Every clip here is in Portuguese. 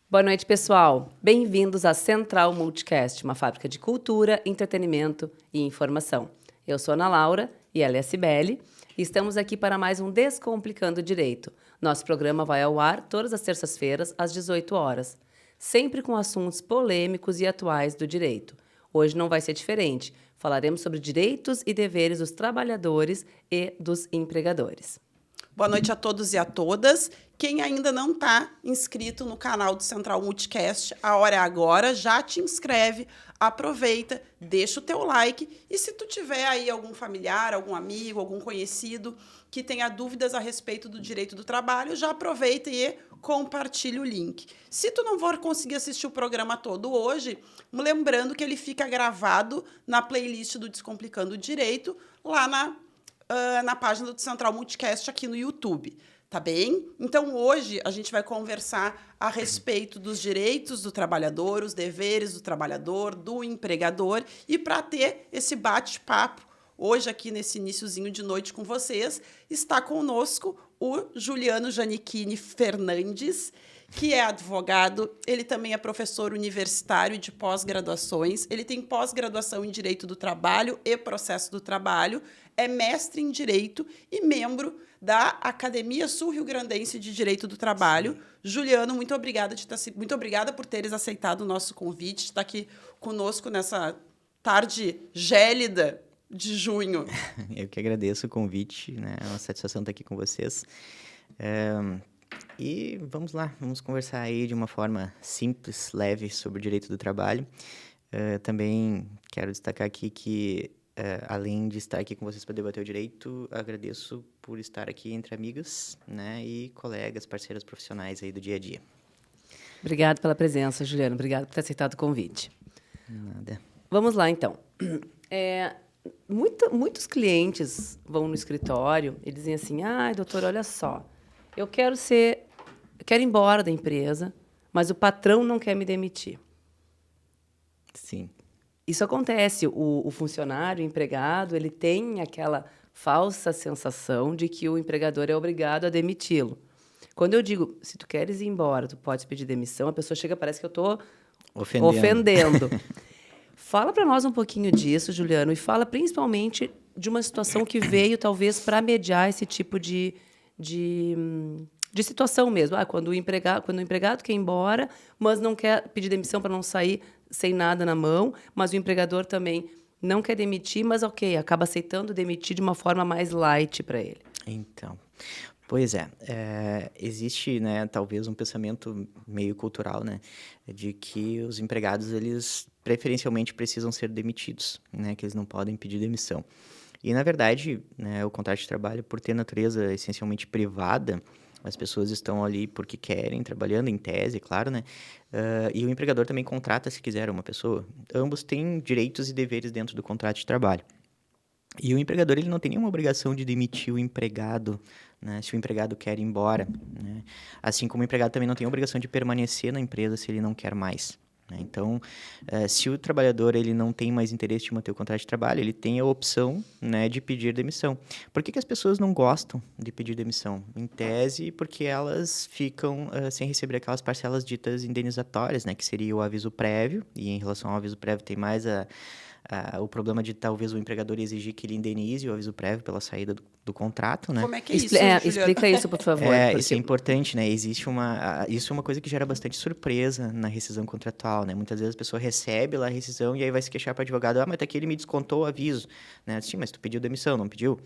Boa noite, pessoal. Bem-vindos à Central Multicast, uma fábrica de cultura, entretenimento e informação. Eu sou Ana Laura e ela é a Cibele, e estamos aqui para mais um Descomplicando Direito. Nosso programa vai ao ar todas as terças-feiras, às 18 horas, sempre com assuntos polêmicos e atuais do direito. Hoje não vai ser diferente. Falaremos sobre direitos e deveres dos trabalhadores e dos empregadores. Boa noite a todos e a todas. Quem ainda não está inscrito no canal do Central Multicast, a hora é agora, já te inscreve, aproveita, deixa o teu like e se tu tiver aí algum familiar, algum amigo, algum conhecido que tenha dúvidas a respeito do direito do trabalho, já aproveita e compartilha o link. Se tu não for conseguir assistir o programa todo hoje, lembrando que ele fica gravado na playlist do Descomplicando o Direito, lá na página do Central Multicast aqui no YouTube, tá bem? Então, hoje, a gente vai conversar a respeito dos direitos do trabalhador, os deveres do trabalhador, do empregador, e para ter esse bate-papo, hoje aqui nesse iniciozinho de noite com vocês, está conosco o Juliano Giannichini Fernandes, que é advogado, ele também é professor universitário de pós-graduações, ele tem pós-graduação em Direito do Trabalho e Processo do Trabalho, é mestre em Direito e membro da Academia Sul-Rio-Grandense de Direito do Trabalho. Sim. Juliano, muito obrigada por teres aceitado o nosso convite, de estar aqui conosco nessa tarde gélida de junho. Eu que agradeço o convite, né? É uma satisfação estar aqui com vocês. E vamos lá, vamos conversar aí de uma forma simples, leve, sobre o direito do trabalho. Também quero destacar aqui que, além de estar aqui com vocês para debater o direito, agradeço por estar aqui entre amigas, né, e colegas, parceiras profissionais aí do dia a dia. Obrigada pela presença, Juliano. Obrigada por ter aceitado o convite. Nada. Vamos lá, então. Muitos clientes vão no escritório e dizem assim, doutor, olha só, eu quero ir embora da empresa, mas o patrão não quer me demitir. Sim. Isso acontece. O funcionário, o empregado, ele tem aquela falsa sensação de que o empregador é obrigado a demiti-lo. Quando eu digo, se tu queres ir embora, tu pode pedir demissão, a pessoa chega, parece que eu estou ofendendo. Fala para nós um pouquinho disso, Juliano, e fala principalmente de uma situação que veio, talvez, para mediar esse tipo de situação mesmo. Quando o empregado quer ir embora, mas não quer pedir demissão para não sair sem nada na mão, mas o empregador também não quer demitir, mas acaba aceitando demitir de uma forma mais light para ele. Então, pois existe, né, talvez um pensamento meio cultural, né, de que os empregados, eles preferencialmente precisam ser demitidos, né, que eles não podem pedir demissão. E, na verdade, né, o contrato de trabalho, por ter natureza essencialmente privada, as pessoas estão ali porque querem, trabalhando em tese, claro, né? E o empregador também contrata, se quiser, uma pessoa. Ambos têm direitos e deveres dentro do contrato de trabalho. E o empregador ele não tem nenhuma obrigação de demitir o empregado, né, se o empregado quer ir embora, né? Assim como o empregado também não tem obrigação de permanecer na empresa se ele não quer mais, né? Então, se o trabalhador ele não tem mais interesse de manter o contrato de trabalho, ele tem a opção, né, de pedir demissão. Por que as pessoas não gostam de pedir demissão? Em tese, porque elas ficam sem receber aquelas parcelas ditas indenizatórias, né, que seria o aviso prévio, e em relação ao aviso prévio tem mais o problema de talvez o empregador exigir que ele indenize o aviso prévio pela saída do contrato, né? Como é que é isso, Juliana? Explica isso, por favor. Isso é importante, né? Existe isso é uma coisa que gera bastante surpresa na rescisão contratual, né? Muitas vezes a pessoa recebe lá a rescisão e aí vai se queixar para o advogado, mas tá aqui ele me descontou o aviso, né? Sim, mas tu pediu demissão, não pediu?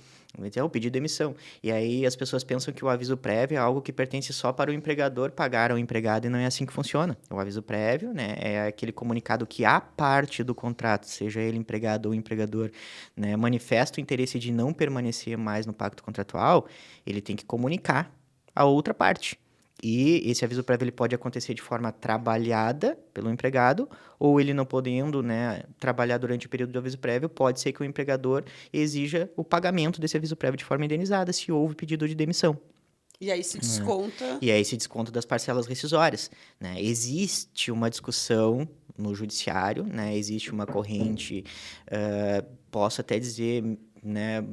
Eu pedi demissão. E aí as pessoas pensam que o aviso prévio é algo que pertence só para o empregador pagar ao empregado e não é assim que funciona. O aviso prévio, né, é aquele comunicado que a parte do contrato, seja ele empregado ou empregador, né, manifesta o interesse de não permanecer mais no pacto contratual, ele tem que comunicar a outra parte. E esse aviso prévio ele pode acontecer de forma trabalhada pelo empregado, ou ele não podendo, né, trabalhar durante o período do aviso prévio, pode ser que o empregador exija o pagamento desse aviso prévio de forma indenizada, se houve pedido de demissão. E aí se desconta... E aí se desconta das parcelas rescisórias, né? Existe uma discussão no judiciário, né? Existe uma corrente, posso até dizer, né,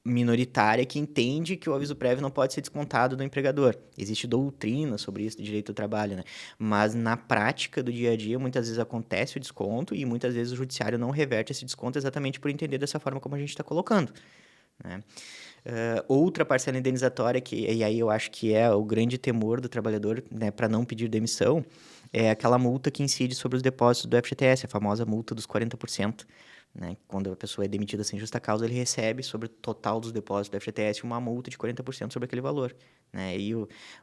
minoritária que entende que o aviso prévio não pode ser descontado do empregador. Existe doutrina sobre isso do direito do trabalho, né? Mas na prática do dia a dia, muitas vezes acontece o desconto e muitas vezes o judiciário não reverte esse desconto exatamente por entender dessa forma como a gente está colocando, né? Outra parcela indenizatória, e aí eu acho que é o grande temor do trabalhador, né, para não pedir demissão, é aquela multa que incide sobre os depósitos do FGTS, a famosa multa dos 40%. Né? Quando a pessoa é demitida sem justa causa, ele recebe sobre o total dos depósitos do FGTS uma multa de 40% sobre aquele valor. Né? E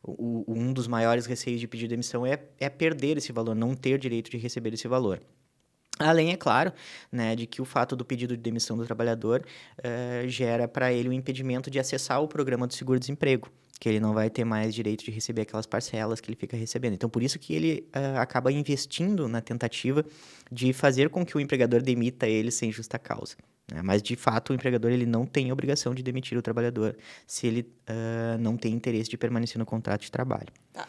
um dos maiores receios de pedir demissão é perder esse valor, não ter direito de receber esse valor. Além, é claro, né, de que o fato do pedido de demissão do trabalhador gera para ele o impedimento de acessar o programa do seguro-desemprego, que ele não vai ter mais direito de receber aquelas parcelas que ele fica recebendo. Então, por isso que ele acaba investindo na tentativa de fazer com que o empregador demita ele sem justa causa. Né? Mas, de fato, o empregador ele não tem a obrigação de demitir o trabalhador se ele não tem interesse de permanecer no contrato de trabalho. Tá,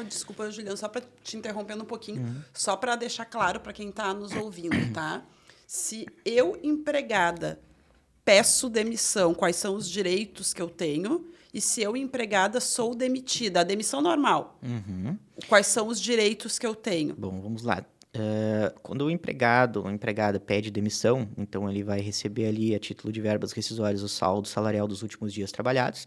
desculpa, Juliana, só para te interrompendo um pouquinho, só para deixar claro para quem está nos ouvindo, tá? Se eu, empregada, peço demissão, quais são os direitos que eu tenho? E se eu, empregada, sou demitida, a demissão normal, quais são os direitos que eu tenho? Bom, vamos lá. Quando o empregado ou a empregada pede demissão, então ele vai receber ali, a título de verbas rescisórias, o saldo salarial dos últimos dias trabalhados.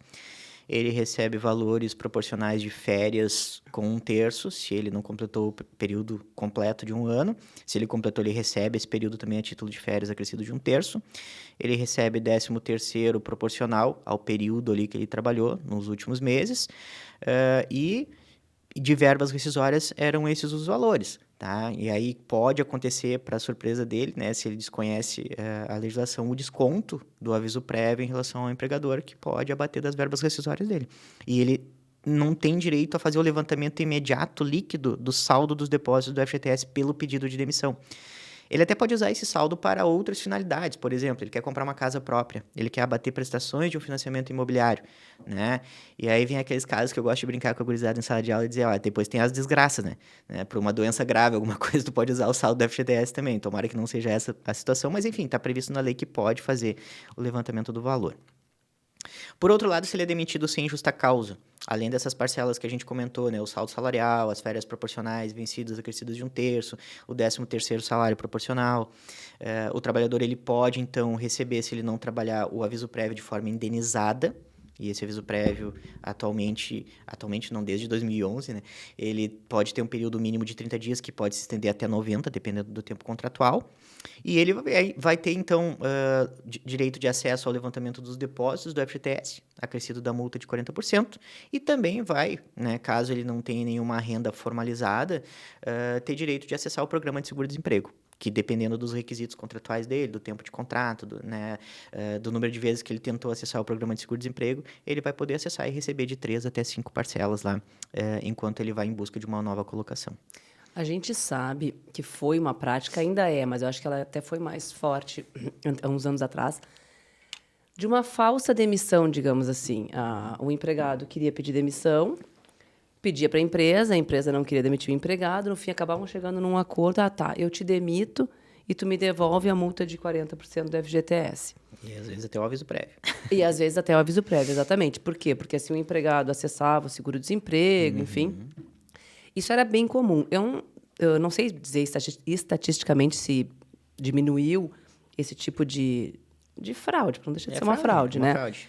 Ele recebe valores proporcionais de férias com 1/3, se ele não completou o período completo de um ano. Se ele completou, ele recebe esse período também a título de férias acrescido de 1/3. Ele recebe 13º proporcional ao período ali que ele trabalhou nos últimos meses. E de verbas rescisórias eram esses os valores. Tá? E aí pode acontecer, para surpresa dele, né, se ele desconhece a legislação, o desconto do aviso prévio em relação ao empregador, que pode abater das verbas rescisórias dele. E ele não tem direito a fazer o levantamento imediato, líquido, do saldo dos depósitos do FGTS pelo pedido de demissão. Ele até pode usar esse saldo para outras finalidades. Por exemplo, ele quer comprar uma casa própria, ele quer abater prestações de um financiamento imobiliário, né? E aí vem aqueles casos que eu gosto de brincar com a gurizada em sala de aula e dizer, depois tem as desgraças, né? Por uma doença grave, alguma coisa, tu pode usar o saldo do FGTS também. Tomara que não seja essa a situação, mas enfim, está previsto na lei que pode fazer o levantamento do valor. Por outro lado, se ele é demitido sem justa causa, além dessas parcelas que a gente comentou, né, o saldo salarial, as férias proporcionais vencidas, acrescidas de 1/3, o 13º salário proporcional, o trabalhador ele pode, então, receber, se ele não trabalhar, o aviso prévio de forma indenizada. E esse aviso prévio, atualmente não, desde 2011, né, ele pode ter um período mínimo de 30 dias, que pode se estender até 90, dependendo do tempo contratual. E ele vai ter, então, direito de acesso ao levantamento dos depósitos do FGTS, acrescido da multa de 40%, e também vai, né, caso ele não tenha nenhuma renda formalizada, ter direito de acessar o programa de seguro-desemprego, que dependendo dos requisitos contratuais dele, do tempo de contrato, do número de vezes que ele tentou acessar o programa de seguro-desemprego, ele vai poder acessar e receber de 3 até 5 parcelas lá, enquanto ele vai em busca de uma nova colocação. A gente sabe que foi uma prática, ainda é, mas eu acho que ela até foi mais forte há uns anos atrás, de uma falsa demissão, digamos assim. O empregado queria pedir demissão, pedia para a empresa não queria demitir o empregado, no fim acabavam chegando num acordo, tá, eu te demito e tu me devolve a multa de 40% do FGTS. E às vezes até o aviso prévio. E às vezes até o aviso prévio, exatamente. Por quê? Porque assim o empregado acessava o seguro-desemprego, enfim. Isso era bem comum. Eu não sei dizer estatisticamente se diminuiu esse tipo de fraude, não deixa de ser uma fraude, né? Fraude.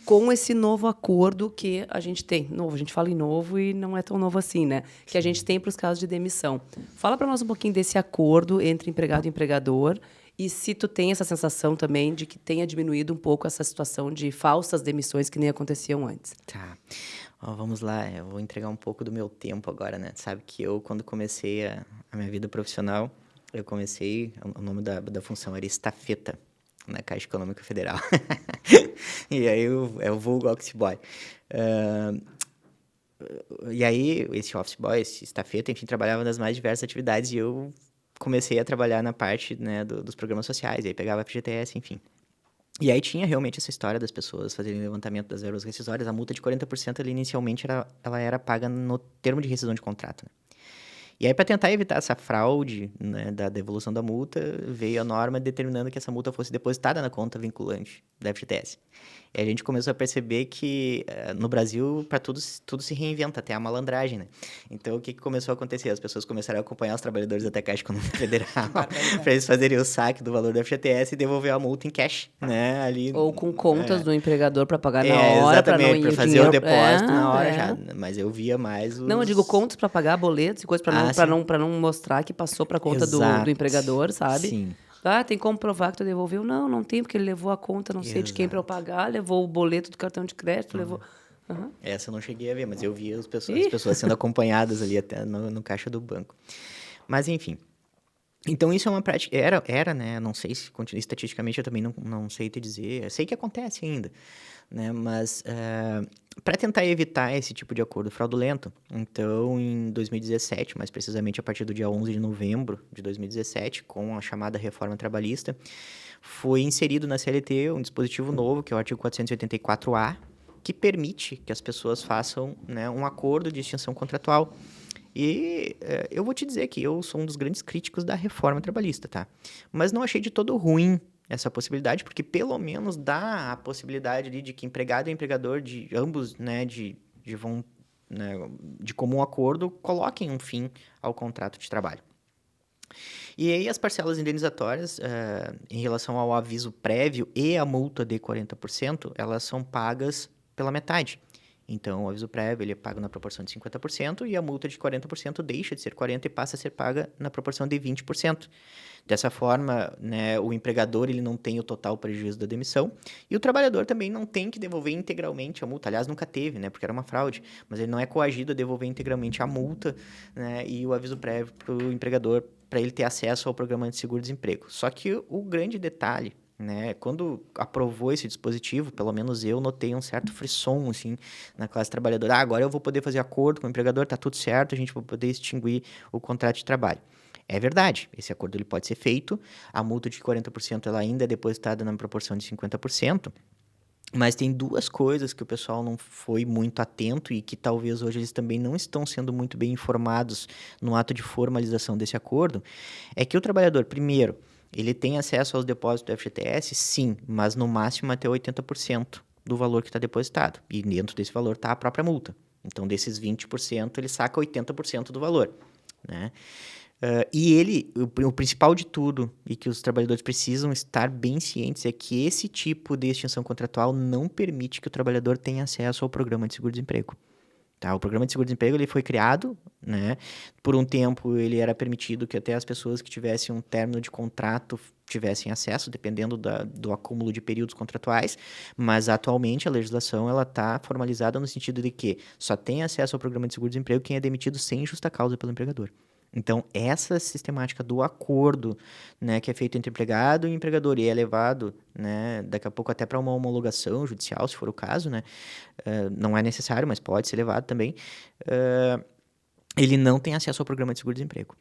Com esse novo acordo que a gente tem. Novo, a gente fala em novo e não é tão novo assim, né? Que a gente tem para os casos de demissão. Fala para nós um pouquinho desse acordo entre empregado e empregador e se tu tem essa sensação também de que tenha diminuído um pouco essa situação de falsas demissões que nem aconteciam antes. Tá. Ó, vamos lá, eu vou entregar um pouco do meu tempo agora, né? Sabe que eu, quando comecei a minha vida profissional, o nome da função era estafeta na Caixa Econômica Federal. E aí é o vulgo office boy. E aí esse office boy, esse estafeta, enfim, trabalhava nas mais diversas atividades e eu comecei a trabalhar na parte, né, dos programas sociais, aí pegava FGTS, enfim. E aí tinha realmente essa história das pessoas fazerem levantamento das verbas rescisórias. A multa de 40% ali, inicialmente ela era paga no termo de rescisão de contrato, né? E aí, para tentar evitar essa fraude, né, da devolução da multa, veio a norma determinando que essa multa fosse depositada na conta vinculante da FGTS. E a gente começou a perceber que no Brasil, para tudo se reinventa, até a malandragem, né? Então, o que começou a acontecer? As pessoas começaram a acompanhar os trabalhadores até a Caixa Econômica Federal para eles fazerem o saque do valor da FGTS e devolver a multa em cash, né? Ali, ou com contas do empregador para pagar na hora, exatamente, para fazer o depósito na hora já. É. Mas eu via mais os... Não, eu digo contas para pagar boletos e coisas para não mostrar que passou para conta do empregador, sabe? Sim. Tem como provar que tu devolveu? Não tem, porque ele levou a conta, não sei de quem para eu pagar, levou o boleto do cartão de crédito, levou... Essa eu não cheguei a ver, mas eu via as pessoas sendo acompanhadas ali até no caixa do banco. Mas, enfim. Então, isso é uma prática... Era, né? Não sei se continua estatisticamente, eu também não sei te dizer. Eu sei que acontece ainda, né? Mas, para tentar evitar esse tipo de acordo fraudulento, então, em 2017, mais precisamente a partir do dia 11 de novembro de 2017, com a chamada reforma trabalhista, foi inserido na CLT um dispositivo novo, que é o artigo 484-A, que permite que as pessoas façam, né, um acordo de extinção contratual. E eu vou te dizer que eu sou um dos grandes críticos da reforma trabalhista, tá? Mas não achei de todo ruim essa possibilidade, porque pelo menos dá a possibilidade ali de que empregado e empregador, de ambos, né, de comum acordo, coloquem um fim ao contrato de trabalho. E aí as parcelas indenizatórias, em relação ao aviso prévio e a multa de 40%, elas são pagas pela metade. Então, o aviso prévio ele é pago na proporção de 50% e a multa de 40% deixa de ser 40% e passa a ser paga na proporção de 20%. Dessa forma, né, o empregador ele não tem o total prejuízo da demissão e o trabalhador também não tem que devolver integralmente a multa. Aliás, nunca teve, né, porque era uma fraude, mas ele não é coagido a devolver integralmente a multa, né, e o aviso prévio para o empregador para ele ter acesso ao programa de seguro-desemprego. Só que o grande detalhe, né, quando aprovou esse dispositivo, pelo menos eu notei um certo frisson assim, na classe trabalhadora. Agora eu vou poder fazer acordo com o empregador, tá tudo certo, a gente vai poder extinguir o contrato de trabalho. É verdade, esse acordo ele pode ser feito, a multa de 40% ela ainda é depositada na proporção de 50%, mas tem duas coisas que o pessoal não foi muito atento e que talvez hoje eles também não estão sendo muito bem informados no ato de formalização desse acordo, é que o trabalhador, primeiro, ele tem acesso aos depósitos do FGTS? Sim, mas no máximo até 80% do valor que está depositado. E dentro desse valor está a própria multa. Então, desses 20%, ele saca 80% do valor, né? E o principal de tudo, e que os trabalhadores precisam estar bem cientes, é que esse tipo de extinção contratual não permite que o trabalhador tenha acesso ao programa de seguro-desemprego. Tá? O programa de seguro-desemprego ele foi criado, né? Por um tempo ele era permitido que até as pessoas que tivessem um término de contrato tivessem acesso, dependendo do acúmulo de períodos contratuais, mas atualmente a legislação está formalizada no sentido de que só tem acesso ao programa de seguro-desemprego quem é demitido sem justa causa pelo empregador. Então, essa sistemática do acordo, né, que é feito entre empregado e empregador e é levado, né, daqui a pouco até para uma homologação judicial, se for o caso, né, não é necessário, mas pode ser levado também, ele não tem acesso ao programa de seguro-desemprego.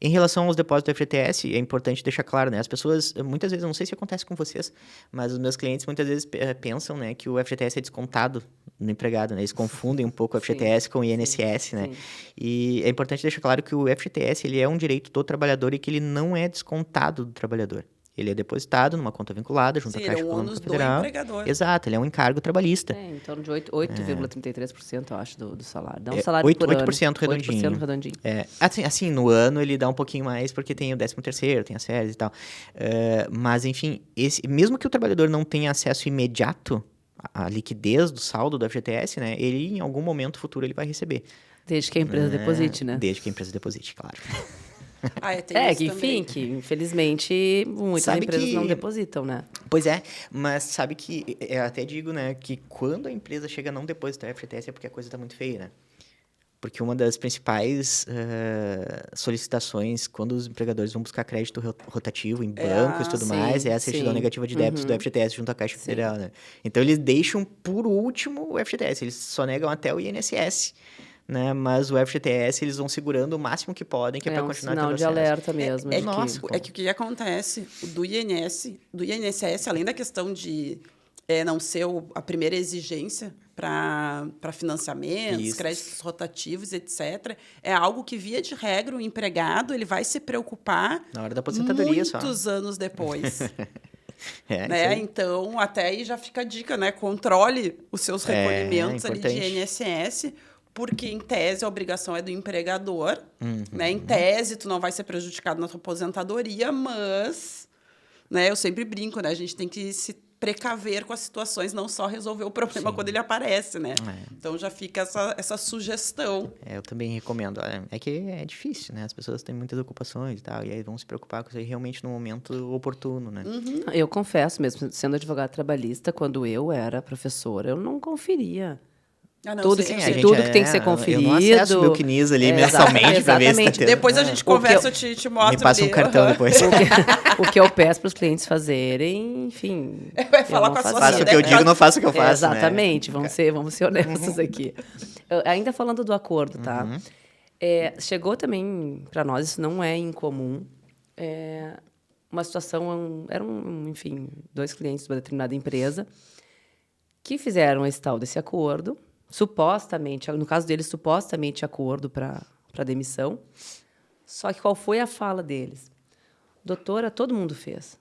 Em relação aos depósitos do FGTS, é importante deixar claro, né? As pessoas, muitas vezes, eu não sei se acontece com vocês, mas os meus clientes muitas vezes pensam, né, que o FGTS é descontado no empregado, né? Eles confundem um pouco o FGTS com o INSS, né? Sim. E é importante deixar claro que o FGTS, ele é um direito do trabalhador e que ele não é descontado do trabalhador. Ele é depositado numa conta vinculada junto à Sim, Caixa ele é um Econômica ônus do Federal. empregador. Exato, ele é um encargo trabalhista. Em torno de 8,33%, eu acho, do salário. Dá um É, salário 8%, por ano. 8% redondinho. 8% redondinho. É, assim, no ano ele dá um pouquinho mais porque tem o 13º, tem as férias e tal. Mas, enfim, mesmo que o trabalhador não tenha acesso imediato à liquidez do saldo do FGTS, né? Ele, em algum momento futuro, ele vai receber. Desde que a empresa deposite, né? Desde que a empresa deposite, claro. Tem isso Que também. enfim, que infelizmente muitas Sabe empresas que- não depositam, né? Pois é, mas sabe que eu até digo, né, que quando a empresa chega a não depositar FGTS é porque a coisa está muito feia, né? Porque uma das principais solicitações quando os empregadores vão buscar crédito rotativo em bancos e tudo sim, mais é a certidão sim. negativa de débitos do FGTS junto à Caixa Federal, né? Então eles deixam por último o FGTS, eles só negam até o INSS, né? Mas o FGTS eles vão segurando o máximo que podem, que é para um continuar sinal tendo de acesso. alerta mesmo. de que- nossa, É que o que acontece o do INSS, além da questão de não ser a primeira exigência para financiamentos, Isso. créditos rotativos, etc., é algo que, via de regra, o empregado ele vai se preocupar Na hora da aposentadoria só. muitos anos depois. É, Né? isso aí. Então, até aí já fica a dica, né? Controle os seus recolhimentos ali de importante. INSS, porque, em tese, a obrigação é do empregador. Uhum. Né? Em tese, tu não vai ser prejudicado na tua aposentadoria, mas, né, eu sempre brinco, né? A gente tem que se precaver com as situações, não só resolver o problema quando ele aparece, né? Então, já fica essa sugestão. Eu também recomendo. É que é difícil, né? As pessoas têm muitas ocupações e tal, e aí vão se preocupar com isso aí realmente no momento oportuno, né? Eu confesso mesmo, sendo advogada trabalhista, quando eu era professora, eu não conferia. Ah, não, Tudo sim, que- sim. tudo que tem que ser conferido. Eu não acesso meu CNIS ali mensalmente pra ver se tá exatamente. tendo. Depois a gente conversa, que eu te mostro. Me passa um ali. cartão depois. O que eu peço para os clientes fazerem, enfim. Vai falar eu com a não sua fazia. Faço o que eu digo, não faço o que eu faço, né? Exatamente, vamos ser honestos aqui. Ainda falando do acordo, tá? Chegou também para nós, isso não é incomum, uma situação, enfim, 2 clientes de uma determinada empresa que fizeram esse tal desse acordo, supostamente, no caso deles, supostamente acordo para demissão. Só que qual foi a fala deles? Doutora, todo mundo fez.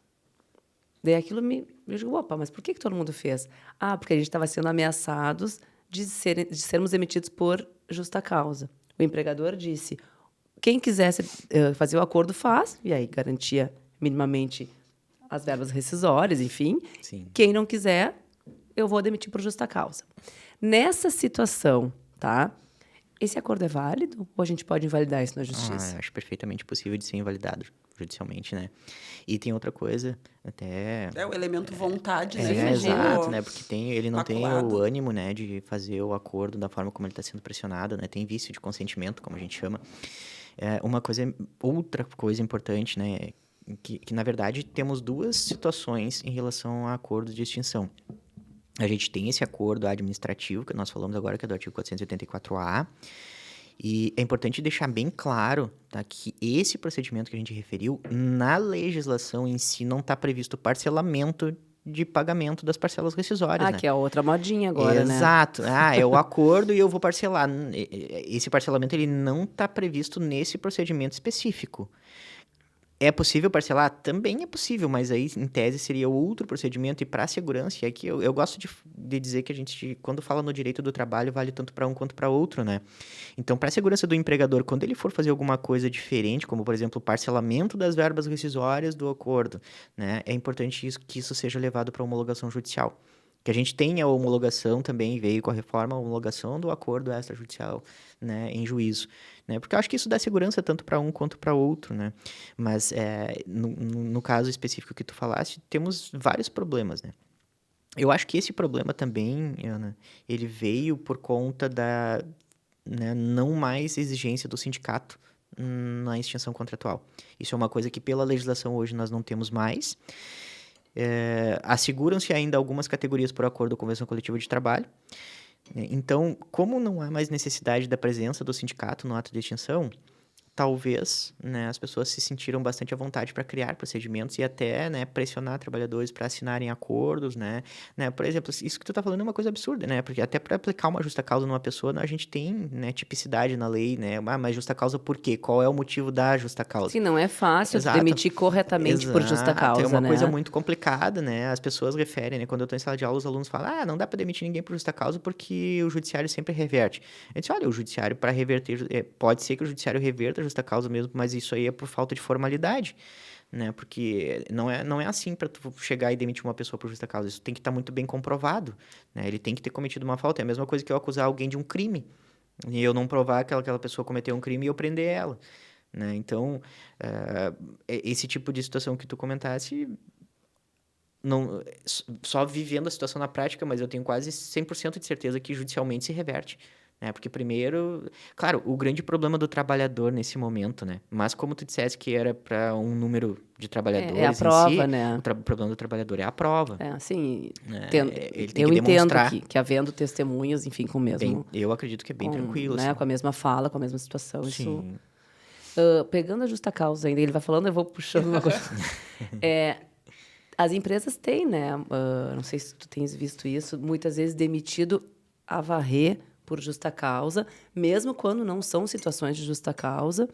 Daí aquilo eu digo, opa, mas por que todo mundo fez? Ah, porque a gente estava sendo ameaçados de sermos demitidos por justa causa. O empregador disse, quem quisesse fazer o acordo, faz, e aí garantia minimamente as verbas rescisórias, enfim. Sim. Quem não quiser, eu vou demitir por justa causa. Nessa situação, tá? Esse acordo é válido ou a gente pode invalidar isso na justiça? Eu acho perfeitamente possível de ser invalidado judicialmente, né? E tem outra coisa, até... É o elemento vontade, né? Ficou Exato, né? Porque ele não tem maculado. o ânimo, né, de fazer o acordo da forma como ele está sendo pressionado, né? Tem vício de consentimento, como a gente chama. Outra coisa importante, né? Que, na verdade, temos 2 situações em relação a acordo de extinção. A gente tem esse acordo administrativo, que nós falamos agora, que é do artigo 484-A, e é importante deixar bem claro, tá, que esse procedimento que a gente referiu, na legislação em si, não está previsto parcelamento de pagamento das parcelas rescisórias, né? Que é a outra modinha agora, né? Exato. É o acordo e eu vou parcelar. Esse parcelamento ele não está previsto nesse procedimento específico. É possível parcelar? Também é possível, mas aí, em tese, seria outro procedimento. E para a segurança, é que eu gosto de dizer que a gente, quando fala no direito do trabalho, vale tanto para um quanto para outro, né? Então, para a segurança do empregador, quando ele for fazer alguma coisa diferente, como, por exemplo, o parcelamento das verbas rescisórias do acordo, né? É importante que isso seja levado para homologação judicial. Que a gente tenha a homologação também, veio com a reforma, a homologação do acordo extrajudicial, né, em juízo, né, porque eu acho que isso dá segurança tanto para um quanto para outro, né, mas no caso específico que tu falaste, temos vários problemas, né. Eu acho que esse problema também, Ana, ele veio por conta da, né, não mais exigência do sindicato na extinção contratual. Isso é uma coisa que pela legislação hoje nós não temos mais. Asseguram-se ainda algumas categorias por acordo ou convenção coletiva de trabalho. Então, como não há mais necessidade da presença do sindicato no ato de extinção, talvez, né, as pessoas se sentiram bastante à vontade para criar procedimentos e até, né, pressionar trabalhadores para assinarem acordos, né? Por exemplo, isso que tu tá falando é uma coisa absurda, né? Porque até para aplicar uma justa causa numa pessoa, a gente tem, né, tipicidade na lei, né? Mas justa causa por quê? Qual é o motivo da justa causa? Sim, não é fácil Exato. demitir corretamente por justa causa, É uma né? coisa muito complicada, né? As pessoas referem, né? Quando eu estou em sala de aula, os alunos falam, não dá para demitir ninguém por justa causa porque o judiciário sempre reverte. Eu disse, olha, o judiciário para reverter, pode ser que o judiciário reverta a justa causa mesmo, mas isso aí é por falta de formalidade, né? Porque não é assim para tu chegar e demitir uma pessoa por justa causa. Isso tem que estar muito bem comprovado, né? Ele tem que ter cometido uma falta. É a mesma coisa que eu acusar alguém de um crime e eu não provar que aquela pessoa cometeu um crime e eu prender ela, né? Então, esse tipo de situação que tu comentasse, não, só vivendo a situação na prática, mas eu tenho quase 100% de certeza que judicialmente se reverte, né? Porque primeiro, claro, o grande problema do trabalhador nesse momento, né? Mas como tu disseste que era para um número de trabalhadores É a prova, em si, né? o problema do trabalhador é a prova. Assim, Né? Ele tem eu que entendo demonstrar. que havendo testemunhas, enfim, com o mesmo... Eu acredito que é bem tranquilo, né, assim. com a mesma fala, com a mesma situação, isso... Sim. Pegando a justa causa ainda, ele vai falando, eu vou puxando uma coisa. As empresas têm, né? Não sei se tu tens visto isso, muitas vezes demitido a varrer por justa causa, mesmo quando não são situações de justa causa.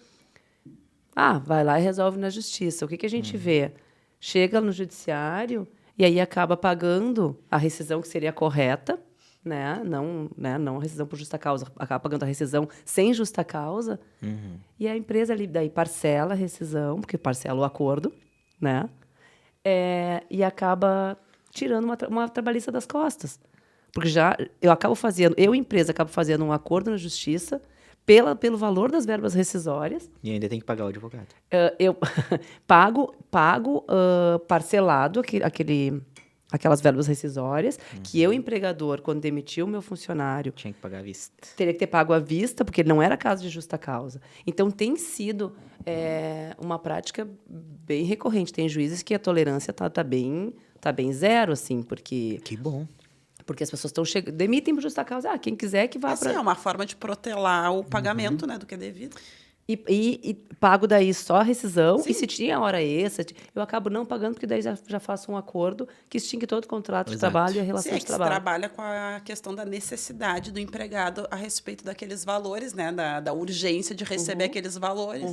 Vai lá e resolve na justiça. O que a gente vê? Chega no judiciário e aí acaba pagando a rescisão que seria correta, né? Não a rescisão por justa causa, acaba pagando a rescisão sem justa causa. E a empresa ali daí parcela a rescisão, porque parcela o acordo, né? E acaba tirando uma trabalhista das costas. Porque eu, empresa, acabo fazendo um acordo na justiça pelo valor das verbas rescisórias. E ainda tem que pagar o advogado. Eu pago parcelado aquelas verbas rescisórias, que eu, empregador, quando demitiu o meu funcionário... Tinha que pagar à vista. Teria que ter pago à vista, porque ele não era caso de justa causa. Então, tem sido uma prática bem recorrente. Tem juízes que a tolerância tá bem zero, assim, porque... Que bom. Porque as pessoas demitem por justa causa. Quem quiser que vá para... É uma forma de protelar o pagamento, né, do que é devido. E pago daí só a rescisão. Sim. E se tinha hora extra, eu acabo não pagando, porque daí já faço um acordo que extingue todo o contrato de Exato. trabalho e a relação Sim, de que trabalho. se trabalha com a questão da necessidade do empregado a respeito daqueles valores, né? Da urgência de receber aqueles valores,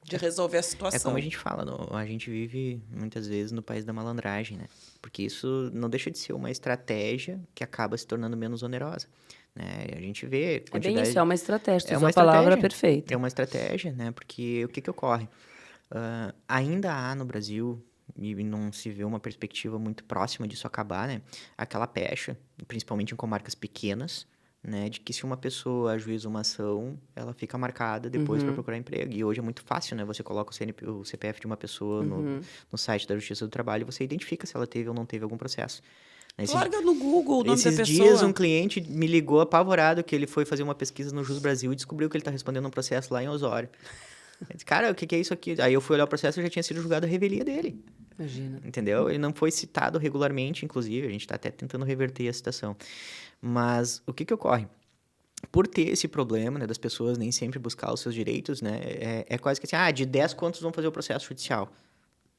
de resolver a situação. É como a gente fala, a gente vive muitas vezes no país da malandragem, né? Porque isso não deixa de ser uma estratégia que acaba se tornando menos onerosa. Né? A gente vê... É bem isso, é uma estratégia. Tu É usou uma a palavra estratégia. perfeita. É uma estratégia, né? Porque o que ocorre? Ainda há no Brasil, e não se vê uma perspectiva muito próxima disso acabar, né? Aquela pecha, principalmente em comarcas pequenas, né? De que se uma pessoa ajuiza uma ação, ela fica marcada depois para procurar emprego. E hoje é muito fácil, né? Você coloca o CPF de uma pessoa no site da Justiça do Trabalho e você identifica se ela teve ou não teve algum processo. Larga no Google o nome da pessoa. Esses dias um cliente me ligou apavorado que ele foi fazer uma pesquisa no Jus Brasil e descobriu que ele está respondendo um processo lá em Osório. Eu disse, cara, o que é isso aqui? Aí eu fui olhar o processo e já tinha sido julgado a revelia dele. Imagina. Entendeu? Ele não foi citado regularmente, inclusive. A gente está até tentando reverter a situação. Mas o que ocorre? Por ter esse problema, né, das pessoas nem sempre buscar os seus direitos, né, é quase que assim, de 10 quantos vão fazer o processo judicial?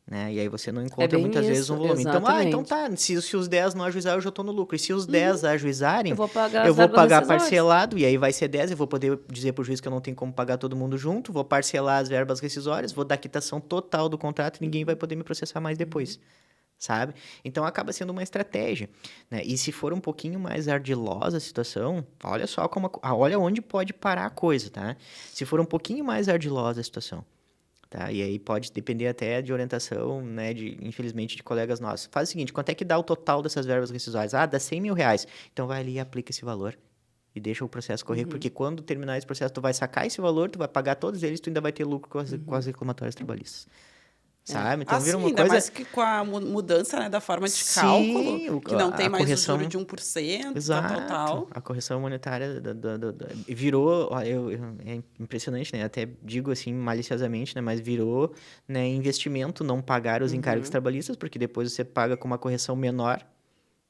Né? E aí você não encontra muitas vezes um volume. Exatamente. Então tá, se os 10 não ajuizarem, eu já estou no lucro. E se os 10 ajuizarem, Eu vou pagar parcelado, e aí vai ser 10, eu vou poder dizer pro juiz que eu não tenho como pagar todo mundo junto, vou parcelar as verbas rescisórias, vou dar quitação total do contrato e ninguém vai poder me processar mais depois. Sabe? Então acaba sendo uma estratégia, né? E se for um pouquinho mais ardilosa a situação, olha só olha onde pode parar a coisa, tá? Se for um pouquinho mais ardilosa a situação, tá? E aí pode depender até de orientação, né, infelizmente, de colegas nossos. Faz o seguinte, quanto é que dá o total dessas verbas rescisórias? Dá 100 mil reais. Então vai ali e aplica esse valor e deixa o processo correr, porque quando terminar esse processo, tu vai sacar esse valor, tu vai pagar todos eles, tu ainda vai ter lucro com as reclamatórias trabalhistas. Sabe? Então vira uma ainda coisa... mais que com a mudança, né, da forma de Sim, cálculo, que não tem mais correção... o juro de 1%, Exato. tal. A correção monetária virou... É impressionante, né? Até digo assim, maliciosamente, né? Mas virou, né, investimento não pagar os encargos trabalhistas, porque depois você paga com uma correção menor,